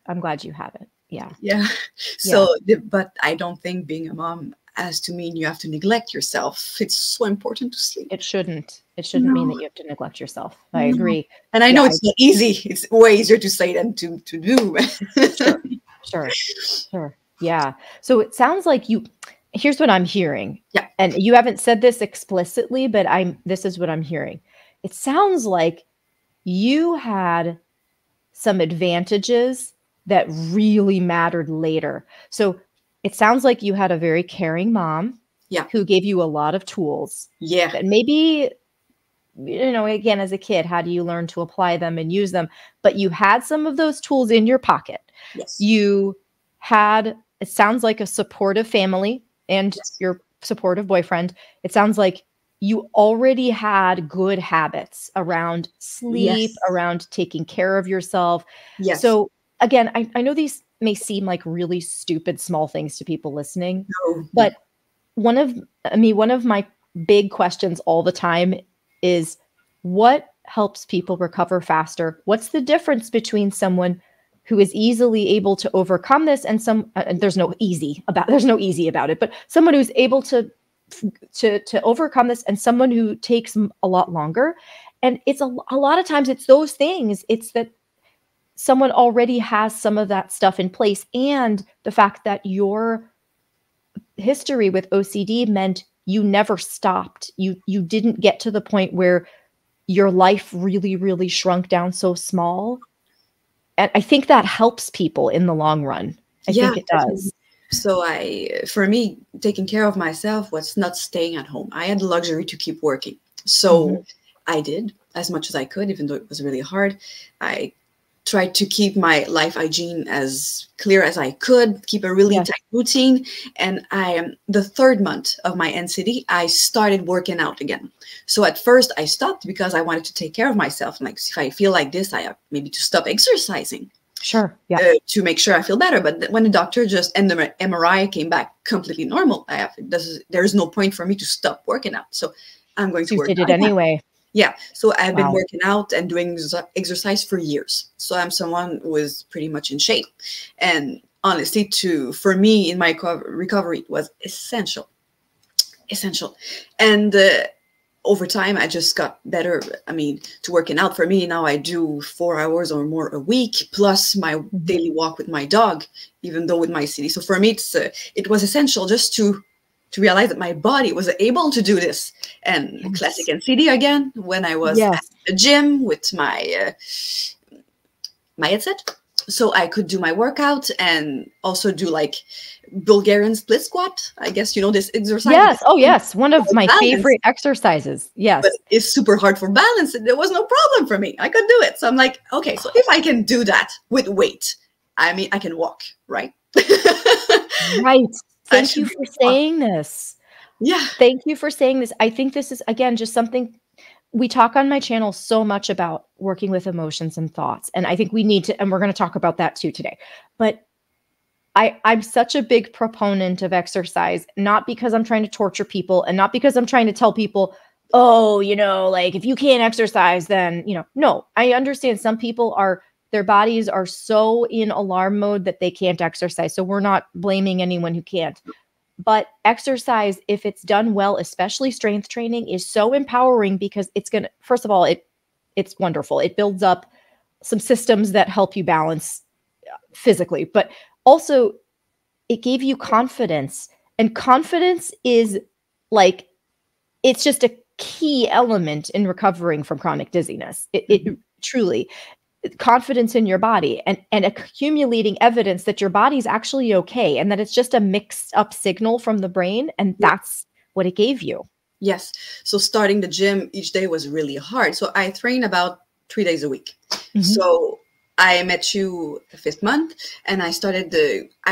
I'm glad you have it. Yeah. Yeah. So, but I don't think being a mom has to mean you have to neglect yourself. It's so important to sleep. It shouldn't. It shouldn't mean that you have to neglect yourself. I agree. And I know it's not easy. It's way easier to say than to do. Sure. Yeah. So it sounds like here's what I'm hearing. Yeah. And you haven't said this explicitly, but this is what I'm hearing. It sounds like you had some advantages that really mattered later. So it sounds like you had a very caring mom who gave you a lot of tools. Yeah. That maybe, again, as a kid, how do you learn to apply them and use them? But you had some of those tools in your pocket. Yes. You had, it sounds like, a supportive family and your supportive boyfriend. It sounds like you already had good habits around sleep, around taking care of yourself. Yes. So again, I know these may seem like really stupid small things to people listening, but one of my big questions all the time is, what helps people recover faster? What's the difference between someone who is easily able to overcome this and there's no easy about it, but someone who's able to overcome this and someone who takes a lot longer? And it's a lot of times it's those things. It's that someone already has some of that stuff in place, and the fact that your history with OCD meant you never stopped. You didn't get to the point where your life really, really shrunk down so small. And I think that helps people in the long run. I think it does. So for me, taking care of myself was not staying at home. I had the luxury to keep working. So I did as much as I could, even though it was really hard. I tried to keep my life hygiene as clear as I could, keep a really tight routine. And the 3rd month of my NCD, I started working out again. So at first I stopped because I wanted to take care of myself. Like, if I feel like this, I have maybe to stop exercising. Sure. Yeah. To make sure I feel better. But when the doctor and the MRI came back completely normal, there's no point for me to stop working out. So I'm going to work out. You did it anyway. Yeah. So I've been working out and doing exercise for years. So I'm someone who is pretty much in shape. And honestly, for me in my recovery, it was essential. And over time, I just got better. I mean, to working out for me now, I do 4 hours or more a week, plus my daily walk with my dog, even though with my CD. So for me, it was essential just to realize that my body was able to do this. And classic NCD again, when I was at the gym with my headset. So I could do my workout and also do like Bulgarian split squat. I guess you know this exercise. Yes. Oh, yes. One of my favorite exercises. Yes. But it's super hard for balance. There was no problem for me. I could do it. So I'm like, okay, so if I can do that with weight, I mean, I can walk, right? Right. Thank you for saying this. Yeah. Thank you for saying this. I think this is, again, just something we talk on my channel so much about, working with emotions and thoughts. And I think we need to, and we're going to talk about that too today. But I'm such a big proponent of exercise, not because I'm trying to torture people and not because I'm trying to tell people oh, like if you can't exercise, then, no, I understand some people their bodies are so in alarm mode that they can't exercise. So we're not blaming anyone who can't. But exercise, if it's done well, especially strength training, is so empowering because first of all, it's wonderful. It builds up some systems that help you balance physically, but also it gave you confidence. And confidence is like, it's just a key element in recovering from chronic dizziness. It truly, confidence in your body and accumulating evidence that your body's actually okay and that it's just a mixed up signal from the brain. And that's what it gave you. Yes. So starting the gym each day was really hard. So I train about 3 days a week. So I met you the 5th month and I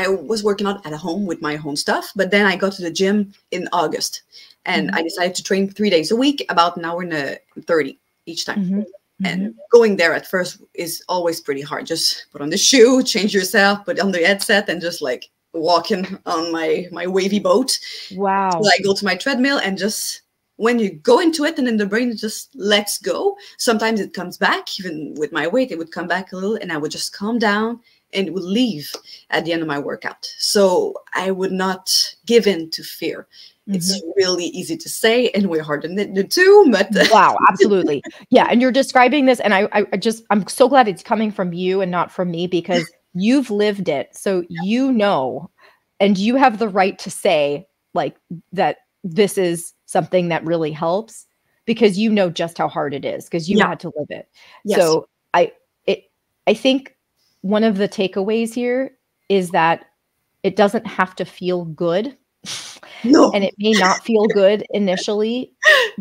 was working out at home with my own stuff, but then I got to the gym in August and I decided to train 3 days a week, about an hour and 30 each time. And going there at first is always pretty hard. Just put on the shoe, change yourself, put on the headset, and just like walking on my wavy boat. Wow. So I go to my treadmill and just when you go into it and then the brain just lets go, sometimes it comes back. Even with my weight, it would come back a little and I would just calm down and it would leave at the end of my workout. So I would not give in to fear. It's really easy to say and way harder than to do, but wow, absolutely. Yeah. And you're describing this and I'm so glad it's coming from you and not from me because you've lived it. So and you have the right to say like that this is something that really helps because you know just how hard it is because you had to live it. Yes. So I think one of the takeaways here is that it doesn't have to feel good. No. And it may not feel good initially,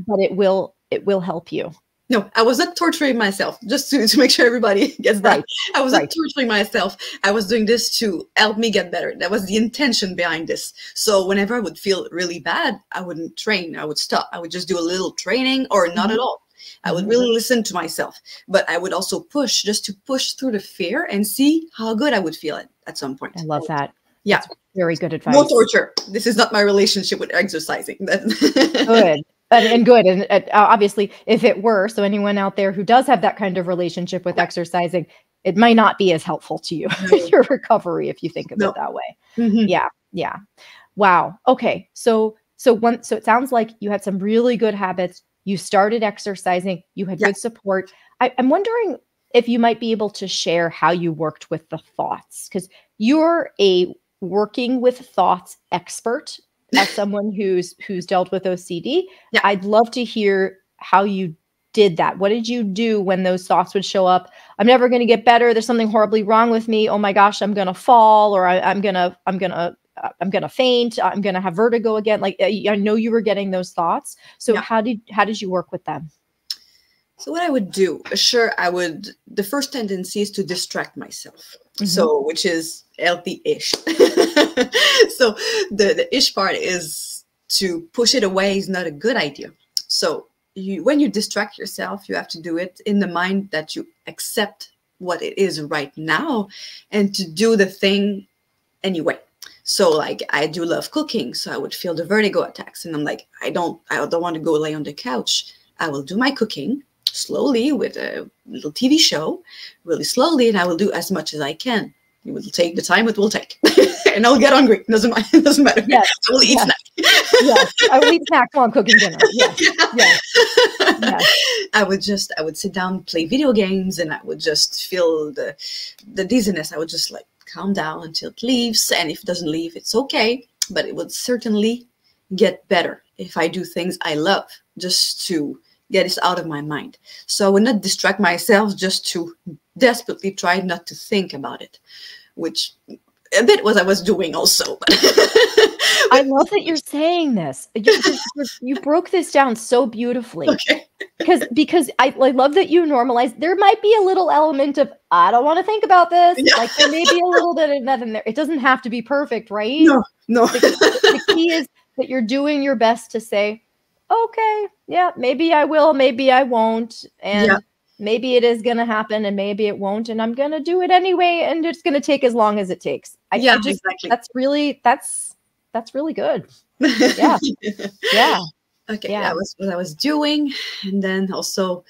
but it will help you. No, I was not torturing myself, just to make sure everybody gets that. Right. I was not torturing myself. I was doing this to help me get better. That was the intention behind this. So whenever I would feel really bad, I wouldn't train. I would stop. I would just do a little training or not at all. I would really listen to myself. But I would also push, just to push through the fear and see how good I would feel at some point. I love that. Yeah. That's very good advice. No torture. This is not my relationship with exercising. Good. And good. And obviously, if it were, so anyone out there who does have that kind of relationship with exercising, it might not be as helpful to you in your recovery if you think of it that way. Yeah. Yeah. Wow. Okay. So it sounds like you had some really good habits. You started exercising. You had good support. I'm wondering if you might be able to share how you worked with the thoughts, because you're a working with thoughts expert. As someone who's dealt with OCD, I'd love to hear how you did that. What did you do when those thoughts would show up? I'm never going to get better. There's something horribly wrong with me. Oh my gosh, I'm going to fall, or I'm going to faint. I'm going to have vertigo again. Like I know you were getting those thoughts. So how did you work with them? So what I would do, the first tendency is to distract myself. So, which is healthy-ish. So the ish part is to push it away is not a good idea. So when you distract yourself, you have to do it in the mind that you accept what it is right now and to do the thing anyway. So like I do love cooking. So I would feel the vertigo attacks and I'm like, I don't want to go lay on the couch. I will do my cooking slowly with a little TV show, really slowly, and I will do as much as I can. It will take the time it will take. And I'll get hungry. It doesn't matter. Yes. I will eat snack. Yes. I will eat snack while I'm cooking dinner. Yes. Yes. Yes. I would sit down, play video games, and I would just feel the dizziness. I would just like calm down until it leaves. And if it doesn't leave, it's okay. But it would certainly get better if I do things I love, just to get this out of my mind. So I would not distract myself just to desperately try not to think about it, which a bit was I was doing also. I love that you're saying this. You broke this down so beautifully. Okay. because I love that you normalize. There might be a little element of, I don't want to think about this. Yeah. Like there may be a little bit of that in there. It doesn't have to be perfect, right? No. The key is that you're doing your best to say, okay, yeah, maybe I will, maybe I won't. And maybe it is going to happen and maybe it won't. And I'm going to do it anyway. And it's going to take as long as it takes. Exactly. That's really good. Yeah. Yeah. Okay, Yeah. that was what I was doing. And then also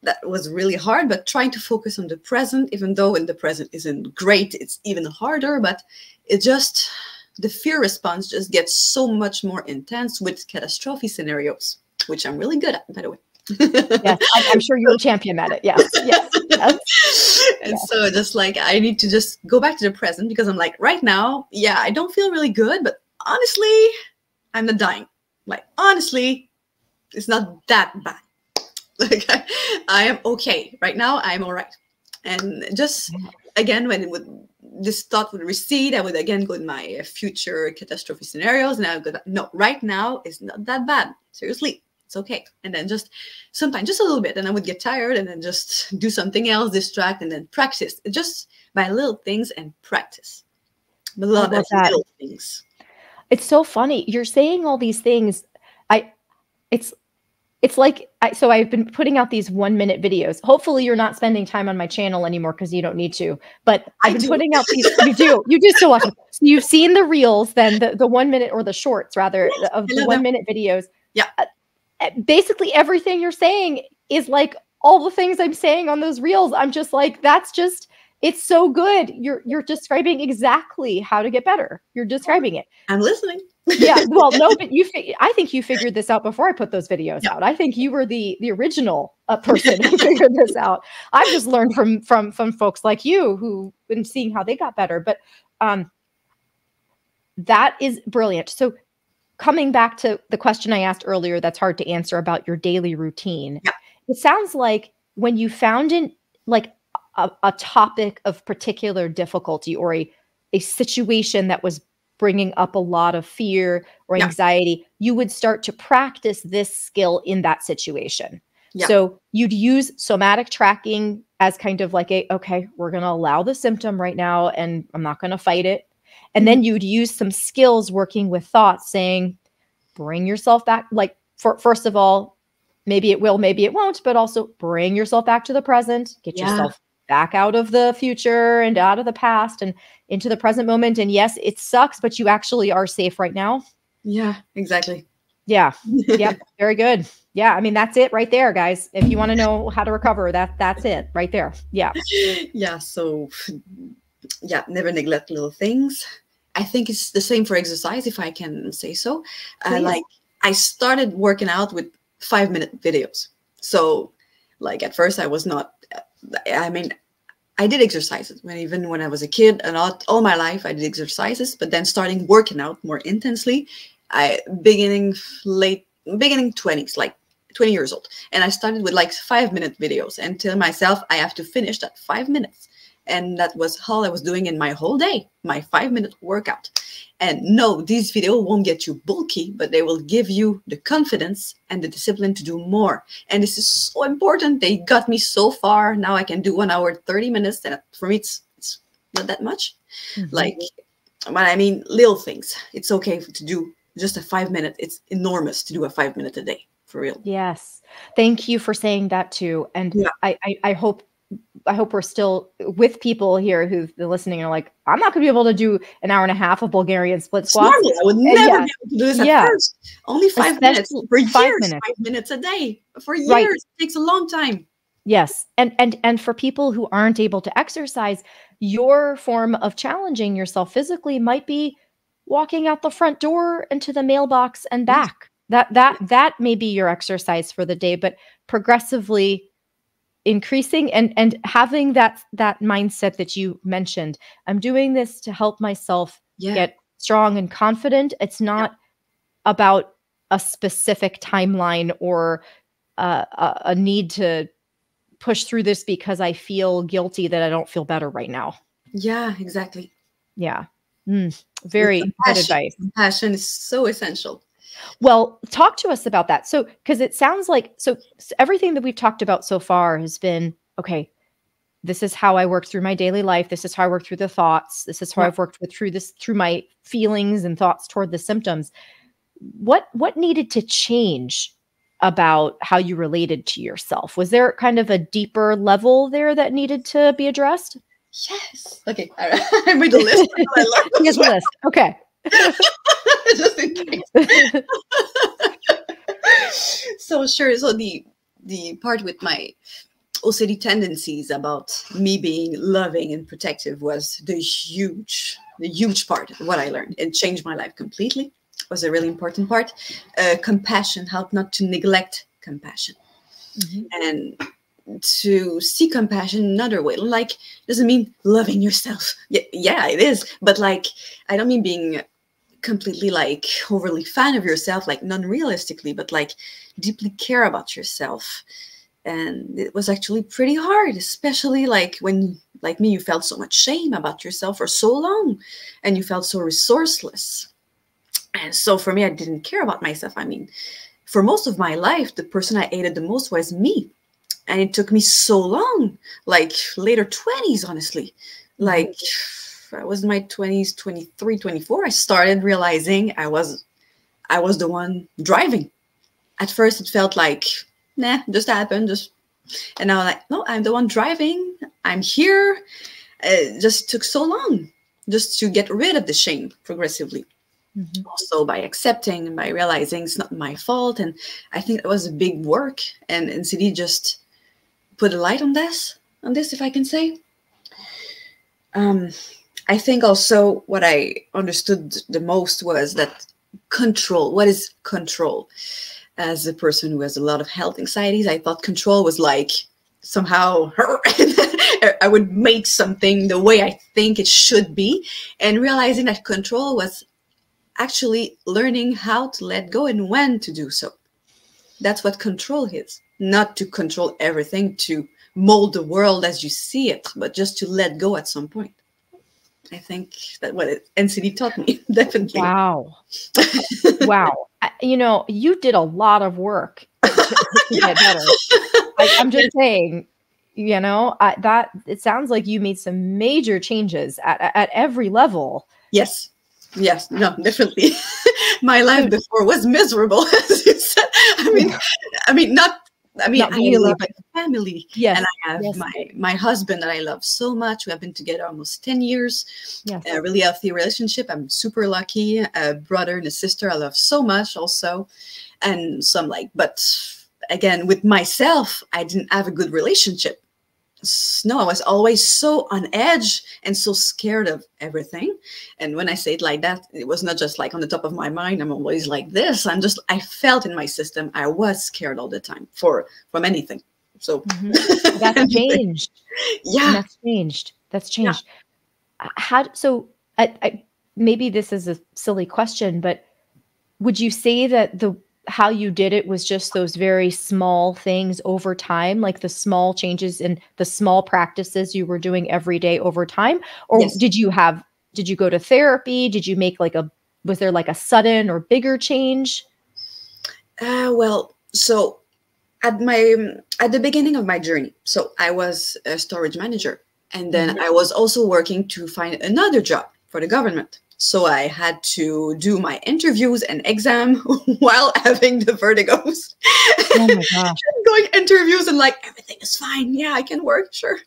that was really hard, but trying to focus on the present, even though in the present isn't great, it's even harder, but it just, the fear response just gets so much more intense with catastrophe scenarios, which I'm really good at, by the way. Yes, I'm sure you're a champion at it. Yes, yes, yes. And Yes. so just like, I need to just go back to the present, because I'm like, right now, yeah, I don't feel really good, but honestly, I'm not dying. Like, honestly, it's not that bad. Like, I am okay right now. I'm all right. And just again, when this thought would recede, I would again go in my future catastrophe scenarios, and I would go, no, right now is not that bad. Seriously, it's okay. And then just sometimes just a little bit, and I would get tired, and then just do something else, distract, and then practice just by little things and practice. A lot of little things. It's so funny. You're saying all these things. It's like, so I've been putting out these 1-minute videos. Hopefully you're not spending time on my channel anymore because you don't need to, but I've been putting out these, you do so often. So you've seen the reels, then the 1 minute, or the shorts rather, of the 1-minute videos. Yeah. Basically everything you're saying is like all the things I'm saying on those reels. I'm just like, it's so good. You're describing exactly how to get better. You're describing it. I'm listening. Yeah, well, no, but I think you figured this out before I put those videos out. I think you were the original person who figured this out. I've just learned from folks like you who've been seeing how they got better. But that is brilliant. So coming back to the question I asked earlier, that's hard to answer about your daily routine. Yeah. It sounds like when you found a topic of particular difficulty, or a situation that was bringing up a lot of fear or anxiety, you would start to practice this skill in that situation. Yeah. So you'd use somatic tracking as kind of like okay, we're going to allow the symptom right now, and I'm not going to fight it. And then you'd use some skills working with thoughts, saying, bring yourself back. Like, first of all, maybe it will, maybe it won't, but also bring yourself back to the present, get yourself back out of the future and out of the past and into the present moment. And yes, it sucks, but you actually are safe right now. Yeah, exactly. Yeah. Yep. Very good. Yeah. I mean, that's it right there, guys. If you want to know how to recover, that's it right there. Yeah. Yeah. So yeah, never neglect little things. I think it's the same for exercise, if I can say so. Like, I started working out with 5-minute videos. So like, at first I was not, I mean, I did exercises even when I was a kid, and all my life I did exercises, but then starting working out more intensely, beginning 20s, like 20 years old. And I started with like 5-minute videos and tell myself I have to finish that 5 minutes. And that was all I was doing in my whole day, my 5-minute workout. And no, these videos won't get you bulky, but they will give you the confidence and the discipline to do more. And this is so important. They got me so far. Now I can do 1 hour, 30 minutes. And for me, it's not that much. Like, but I mean, little things. It's okay to do just a 5-minute. It's enormous to do a 5-minute a day, for real. Yes. Thank you for saying that too. And I hope we're still with people here who've been listening and are like, I'm not going to be able to do an hour and a half of Bulgarian split squats. I would never be able to do this at first. Only 5 minutes for years. 5 minutes a day for years. Right. It takes a long time. Yes. And for people who aren't able to exercise, your form of challenging yourself physically might be walking out the front door into the mailbox and back. That may be your exercise for the day, but progressively increasing and having that mindset that you mentioned. I'm doing this to help myself get strong and confident. It's not about a specific timeline or a need to push through this because I feel guilty that I don't feel better right now. Yeah, exactly. Yeah. Very good advice. Compassion is so essential. Well, talk to us about that. So, because it sounds like, so everything that we've talked about so far has been, okay, this is how I work through my daily life. This is how I work through the thoughts. This is how I've worked through my feelings and thoughts toward the symptoms. What needed to change about how you related to yourself? Was there kind of a deeper level there that needed to be addressed? Yes. Okay. All right. I made a list. Here's a list. Okay. Just in case. So sure. So the part with my OCD tendencies about me being loving and protective was the huge part of what I learned. It changed my life completely. It was a really important part. Compassion, how not to neglect compassion. Mm-hmm. And to see compassion another way. Like, doesn't mean loving yourself. Yeah, it is. But like, I don't mean being completely like overly fan of yourself, like non-realistically, but like deeply care about yourself. And it was actually pretty hard, especially like when, like me, you felt so much shame about yourself for so long and you felt so resourceless. And so for me, I didn't care about myself. I mean, for most of my life, the person I hated the most was me. And it took me so long, like later 20s, honestly. Like I was in my 20s, 23, 24. I started realizing I was the one driving. At first, it felt like, nah, just happened. And now I'm like, no, I'm the one driving. I'm here. It just took so long just to get rid of the shame progressively. Mm-hmm. Also by accepting and by realizing it's not my fault. And I think it was a big work. And NCD just put a light on this, if I can say. I think also what I understood the most was that control. What is control? As a person who has a lot of health anxieties, I thought control was like somehow I would make something the way I think it should be, and realizing that control was actually learning how to let go and when to do so. That's what control is. Not to control everything, to mold the world as you see it, but just to let go at some point. I think that's what NCD taught me, definitely. Wow. Wow. You know, you did a lot of work to get better. I'm just saying, you know, that it sounds like you made some major changes at every level. Yes. Yes. No, definitely. My life before was miserable, as you said. I really, love my family. Yes. And I have my husband that I love so much. We have been together almost 10 years. Yes. A really healthy relationship. I'm super lucky. A brother and a sister I love so much also. And some but again, with myself, I didn't have a good relationship. No, I was always so on edge and so scared of everything. And when I say it like that, it was not just like on the top of my mind. I'm always like this. I felt in my system, I was scared all the time from anything. So that's changed. Yeah. And that's changed. Yeah. So maybe this is a silly question, but would you say that how you did it was just those very small things over time, like the small changes and the small practices you were doing every day over time? Or Yes. did you go to therapy? Did you make was there like a sudden or bigger change? Well, so at the beginning of my journey, so I was a storage manager, and then I was also working to find another job for the government. So I had to do my interviews and exam while having the vertigos. Oh my gosh. Going interviews and like, everything is fine. Yeah, I can work. Sure.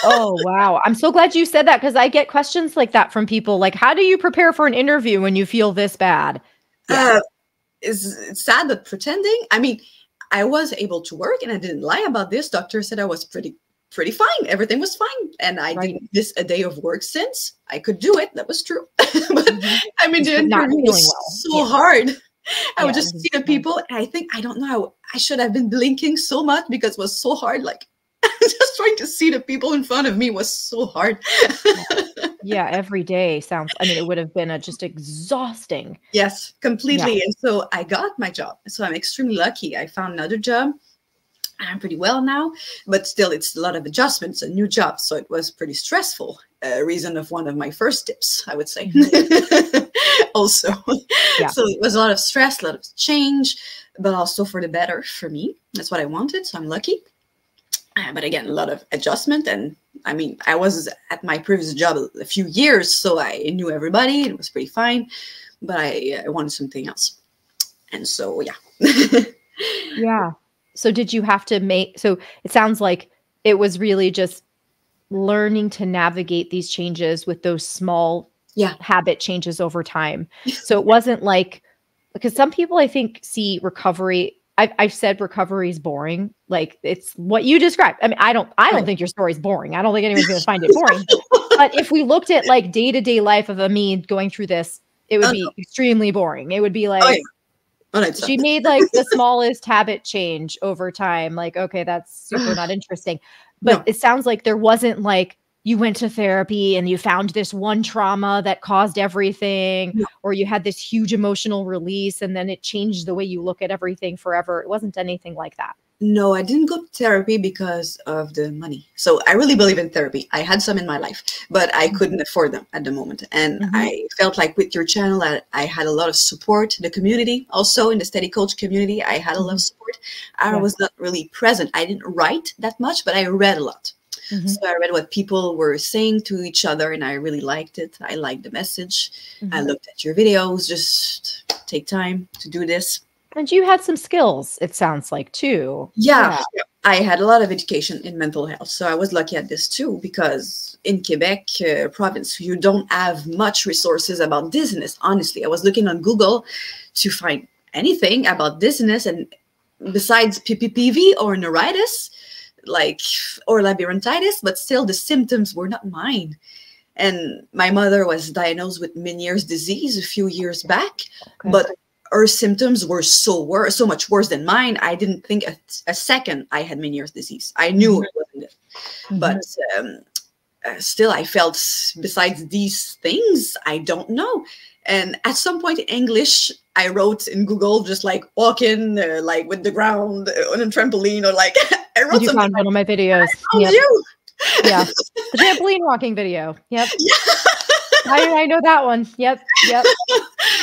Oh, wow. I'm so glad you said that, because I get questions like that from people. Like, how do you prepare for an interview when you feel this bad? Yeah. It's sad, but pretending. I mean, I was able to work and I didn't lie about this. Doctor said I was pretty fine. Everything was fine. And I didn't miss a day of work since. I could do it. That was true. But I mean, the interview was so hard. I would just see the people. And I don't know, I should have been blinking so much because it was so hard. Like, just trying to see the people in front of me was so hard. Yeah, every day it would have been just exhausting. Yes, completely. Yeah. And so I got my job. So I'm extremely lucky. I found another job. I'm pretty well now, but still it's a lot of adjustments, a new job. So it was pretty stressful. Reason of one of my first tips, I would say. Also. Yeah. So it was a lot of stress, a lot of change, but also for the better for me. That's what I wanted. So I'm lucky. But again, a lot of adjustment. And I mean, I was at my previous job a few years, so I knew everybody. It was pretty fine, but I wanted something else. And so, yeah. Yeah. So did you have to so it sounds like it was really just learning to navigate these changes with those small habit changes over time. So it wasn't like, because some people I think see recovery I've said recovery is boring. Like it's what you described. I mean, I don't think your story is boring. I don't think anyone's going to find it boring. But if we looked at like day-to-day life of Amie going through this, it would be extremely boring. It would be like, she made like the smallest habit change over time. Like, okay, that's super not interesting. But it sounds like there wasn't like, you went to therapy and you found this one trauma that caused everything, or you had this huge emotional release and then it changed the way you look at everything forever. It wasn't anything like that. No, I didn't go to therapy because of the money. So I really believe in therapy. I had some in my life, but I couldn't afford them at the moment. And I felt like with your channel, I had a lot of support. The community, also in the Steady Coach community, I had a lot of support. I was not really present. I didn't write that much, but I read a lot. So I read what people were saying to each other, and I really liked it. I liked the message. I looked at your videos, just take time to do this. And you had some skills, it sounds like, too. Yeah. I had a lot of education in mental health. So I was lucky at this, too, because in Quebec province, you don't have much resources about dizziness. Honestly, I was looking on Google to find anything about dizziness, and besides PPPV or neuritis, like, or labyrinthitis, but still the symptoms were not mine. And my mother was diagnosed with Meniere's disease a few years back, but her symptoms were so much worse than mine. I didn't think a second I had Meniere's disease. I knew it wasn't it. But still, I felt, besides these things, I don't know. And at some point in English, I wrote in Google, just like walking, like with the ground on a trampoline, or like, I wrote something. Found one of my videos. You. Yeah. The trampoline walking video. Yep. I know that one. Yep.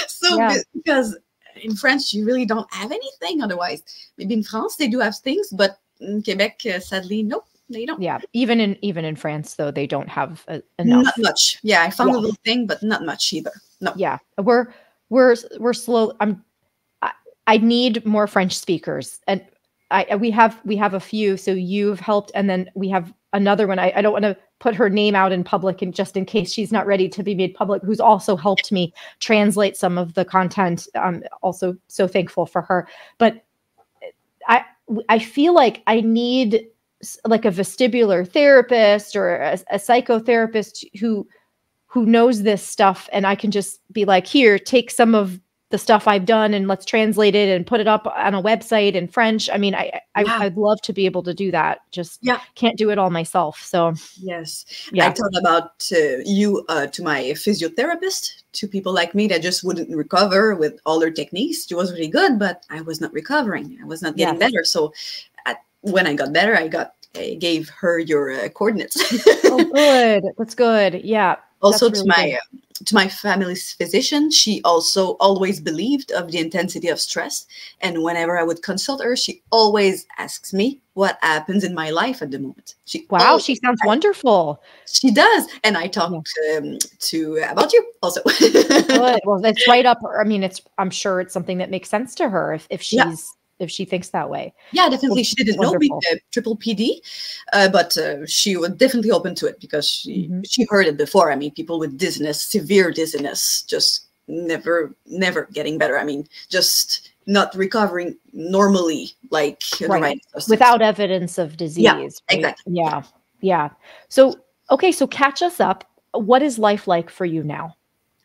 So because in French, you really don't have anything otherwise. Maybe in France, they do have things, but in Quebec, sadly, nope. They don't. Yeah, even in France, though, they don't have enough. Not much. Yeah, I found a little thing, but not much either. No. Yeah, we're slow. I need more French speakers, and we have a few. So you've helped, and then we have another one. I don't want to put her name out in public, and just in case she's not ready to be made public, who's also helped me translate some of the content. I'm also so thankful for her. But I feel like I need like a vestibular therapist or a psychotherapist who knows this stuff, and I can just be like, here, take some of the stuff I've done and let's translate it and put it up on a website in French. I mean, I'd love to be able to do that. Just can't do it all myself. So I thought about you to my physiotherapist, to people like me that just wouldn't recover with all their techniques. She was really good, but I was not recovering. I was not getting better. So when I got better, I gave her your coordinates. Oh, good. That's good. Yeah. Also to my family's physician, she also always believed of the intensity of stress. And whenever I would consult her, she always asks me what happens in my life at the moment. She sounds wonderful. She does. And I talked to about you also. Good. Well, that's right up. I mean, I'm sure it's something that makes sense to her if she thinks that way. Yeah, definitely. She didn't know me, triple PD, but she was definitely open to it because she heard it before. I mean, people with dizziness, severe dizziness, just never getting better. I mean, just not recovering normally, like without evidence of disease. Yeah, right? Exactly. Yeah. So, okay. So catch us up. What is life like for you now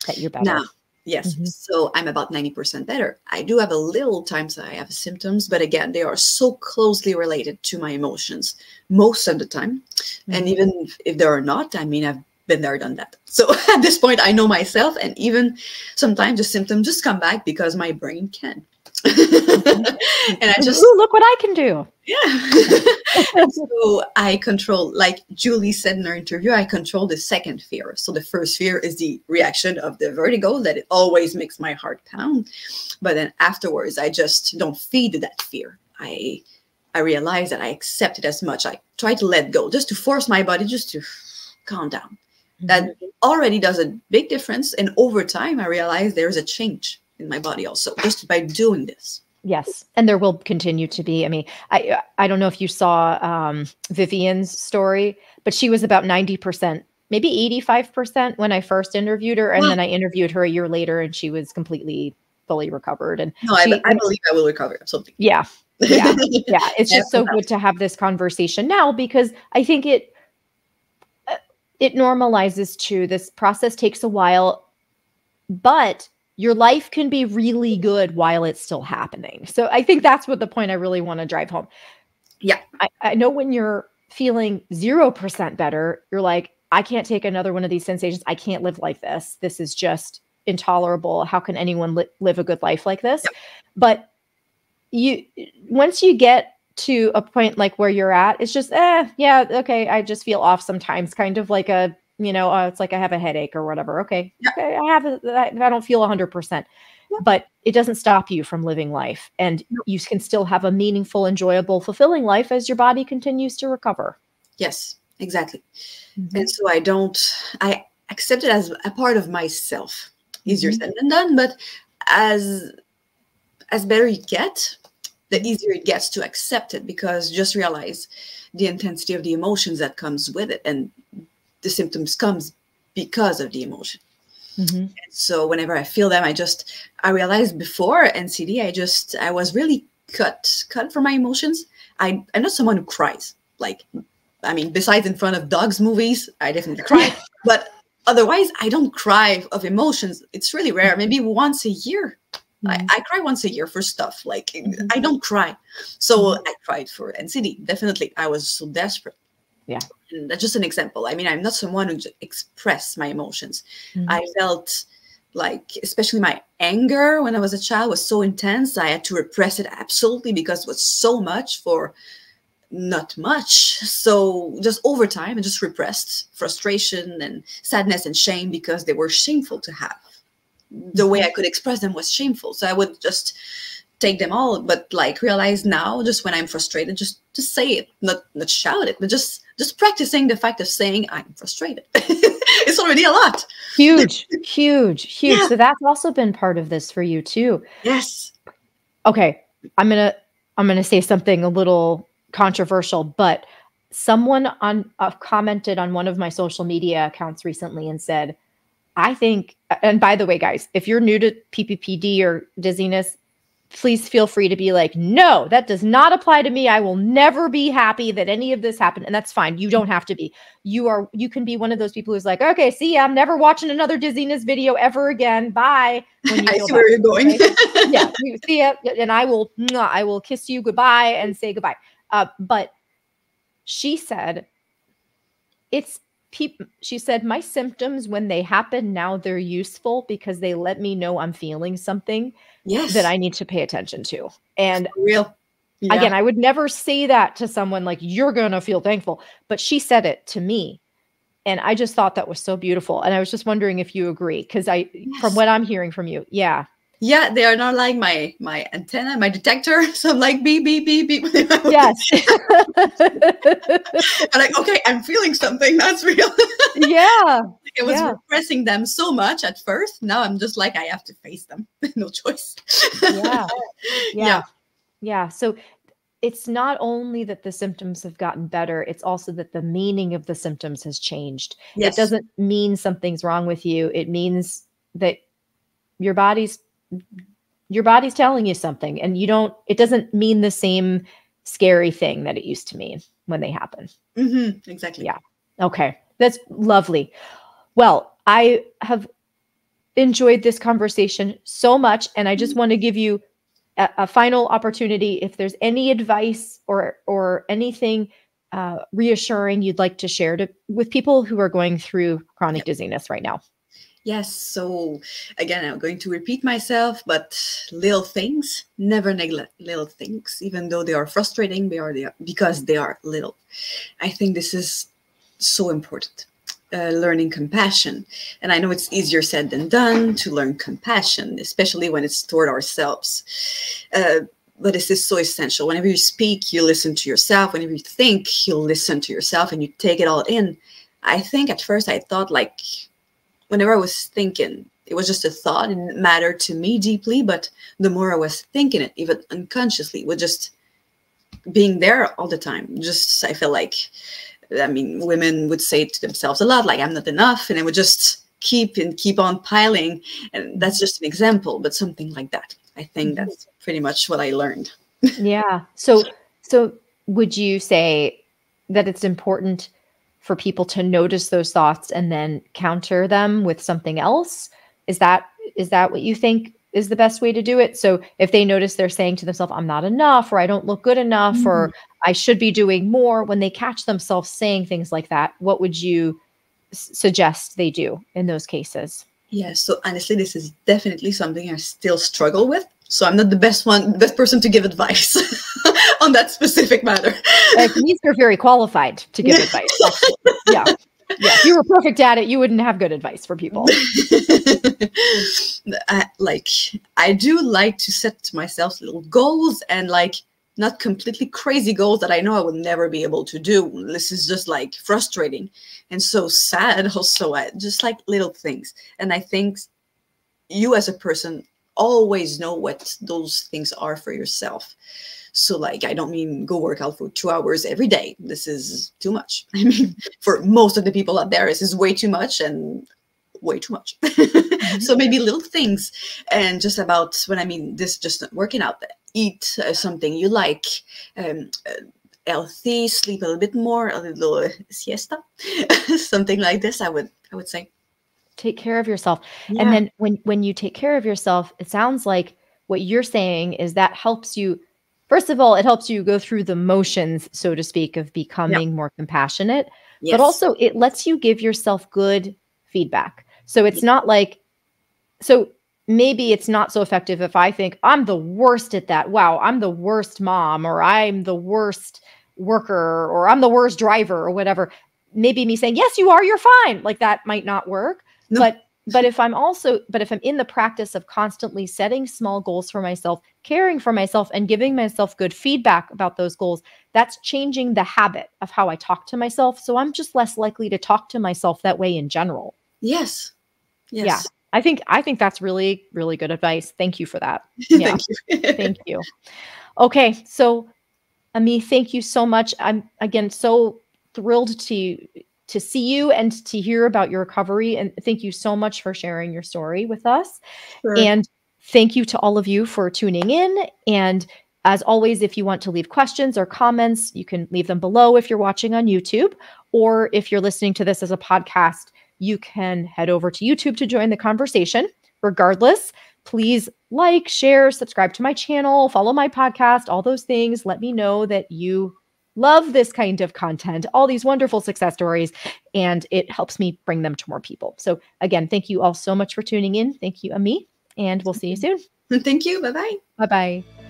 that you're better? Now. Yes. So I'm about 90% better. I do have a little times I have symptoms, but again, they are so closely related to my emotions most of the time. And even if they are not, I mean, I've been there, done that. So at this point, I know myself, and even sometimes the symptoms just come back because my brain can. And I just look what I can do. Yeah. So I control, like Julie said in her interview, I control the second fear. So the first fear is the reaction of the vertigo, that it always makes my heart pound. But then afterwards, I just don't feed that fear. I realize that I accept it as much. I try to let go, just to force my body just to calm down. That already does a big difference. And over time, I realize there's a change in my body also, just by doing this. Yes. And there will continue to be. I mean, I don't know if you saw Vivian's story, but she was about 90%, maybe 85% when I first interviewed her. And then I interviewed her a year later and she was completely fully recovered. And no, I believe I will recover. Absolutely. Yeah. Yeah. Yeah. It's just so good to have this conversation now, because I think it normalizes too. This process takes a while, but your life can be really good while it's still happening. So I think that's what the point I really want to drive home. Yeah. I know when you're feeling 0% better, you're like, I can't take another one of these sensations. I can't live like this. This is just intolerable. How can anyone live a good life like this? Yep. But once you get to a point like where you're at, it's just, yeah, okay, I just feel off sometimes, kind of like a, it's like I have a headache or whatever. Okay, Yeah. okay, I don't feel 100%, but it doesn't stop you from living life, and you can still have a meaningful, enjoyable, fulfilling life as your body continues to recover. Yes, exactly. And so I accept it as a part of myself. Easier said than done, but as better you get, the easier it gets to accept it, because just realize the intensity of the emotions that comes with it, and the symptoms comes because of the emotion. And so whenever I feel them, I realized before NCD, I was really cut from my emotions. I'm not someone who cries. Like, I mean, besides in front of dogs movies, I definitely cry, but otherwise I don't cry of emotions. It's really rare. Maybe once a year. I cry once a year for stuff. Like, I don't cry. So I cried for NCD. Definitely. I was so desperate. Yeah. And that's just an example. I mean, I'm not someone who just express my emotions. I felt like, especially my anger when I was a child was so intense. I had to repress it absolutely, because it was so much for not much. So just over time, I just repressed frustration and sadness and shame, because they were shameful to have. The way I could express them was shameful. So I would just take them all, but like realize now, just when I'm frustrated, just say it, not shout it, but just practicing the fact of saying I'm frustrated. It's already a lot. Huge, huge, huge. Yeah. So that's also been part of this for you too. Yes. Okay. I'm going to say something a little controversial, but someone commented on one of my social media accounts recently and said, I think, and by the way, guys, if you're new to PPPD or dizziness, please feel free to be like, no, that does not apply to me. I will never be happy that any of this happened. And that's fine. You don't have to be. You can be one of those people who's like, okay, see, I'm never watching another dizziness video ever again. Bye. When you I feel see where you're going. Okay? Yeah, you see it, and I will kiss you goodbye and say goodbye. But she said, she said, my symptoms, when they happen now, they're useful because they let me know I'm feeling something that I need to pay attention to. And real. Yeah. Again, I would never say that to someone like, you're going to feel thankful, but she said it to me. And I just thought that was so beautiful. And I was just wondering if you agree, because from what I'm hearing from you. Yeah. Yeah, they are not like my antenna, my detector. So I'm like, beep, beep, beep, beep. Yes. I'm like, okay, I'm feeling something. That's real. Yeah. I was repressing them so much at first. Now I'm just like, I have to face them. No choice. Yeah. Yeah. Yeah. So it's not only that the symptoms have gotten better, it's also that the meaning of the symptoms has changed. Yes. It doesn't mean something's wrong with you. It means that your body's telling you something, and it doesn't mean the same scary thing that it used to mean when they happen. Exactly. Yeah. Okay. That's lovely. Well, I have enjoyed this conversation so much, and I just want to give you a final opportunity. If there's any advice or anything reassuring you'd like to share with people who are going through chronic dizziness right now. Yes. So again, I'm going to repeat myself, but little things, never neglect little things, even though they are frustrating, because they are little. I think this is so important. Learning compassion. And I know it's easier said than done to learn compassion, especially when it's toward ourselves. But this is so essential. Whenever you speak, you listen to yourself. Whenever you think, you'll listen to yourself and you take it all in. I think at first I thought, like, whenever I was thinking, it was just a thought. It didn't matter to me deeply, but the more I was thinking it, even unconsciously, with just being there all the time, I felt like, I mean, women would say to themselves a lot, like, I'm not enough. And it would just keep on piling. And that's just an example, but something like that. I think that's pretty much what I learned. Yeah. So would you say that it's important for people to notice those thoughts and then counter them with something else? Is that what you think is the best way to do it? So if they notice they're saying to themselves, I'm not enough, or I don't look good enough, Mhm. or I should be doing more, when they catch themselves saying things like that, what would you suggest they do in those cases? Yeah, so honestly, this is definitely something I still struggle with. So I'm not the best person to give advice on that specific matter. It means you're very qualified to give advice, actually. Yeah. Yeah. If you were perfect at it, you wouldn't have good advice for people. I do like to set to myself little goals, and like not completely crazy goals that I know I would never be able to do. This is just like frustrating and so sad. Also, I just like little things. And I think you as a person always know what those things are for yourself. So like, I don't mean go work out for 2 hours every day. This is too much. I mean, for most of the people out there, this is way too much, and way too much. Mhm. So maybe little things. And just about when I mean this, just not working out, eat something you like, healthy, sleep a little bit more, a little siesta, something like this. I would say. Take care of yourself. And Yeah. then when you take care of yourself, it sounds like what you're saying is that helps you. First of all, it helps you go through the motions, so to speak, of Yeah. becoming more compassionate, but Yes. also it lets you give yourself good feedback. So it's Yeah. not like, so maybe it's not so effective if I think I'm the worst at that. Wow, I'm the worst mom, or I'm the worst worker, or I'm the worst driver, or whatever. Maybe me saying, "Yes, you are, you're fine." Like that might not work. No. But if I'm in the practice of constantly setting small goals for myself, caring for myself, and giving myself good feedback about those goals, that's changing the habit of how I talk to myself. So I'm just less likely to talk to myself that way in general. Yes. Yeah. Yes. I think that's really, really good advice. Thank you for that. Yeah. Thank you. Thank you. Okay. So, Amie, thank you so much. I'm again so thrilled to see you and to hear about your recovery. And thank you so much for sharing your story with us. Sure. And thank you to all of you for tuning in. And as always, if you want to leave questions or comments, you can leave them below if you're watching on YouTube, or if you're listening to this as a podcast, you can head over to YouTube to join the conversation. Regardless, please like, share, subscribe to my channel, follow my podcast, all those things. Let me know that you love this kind of content, all these wonderful success stories, and it helps me bring them to more people. So again, thank you all so much for tuning in. Thank you, Amie, and we'll see you soon. Thank you. Bye bye. Bye-bye.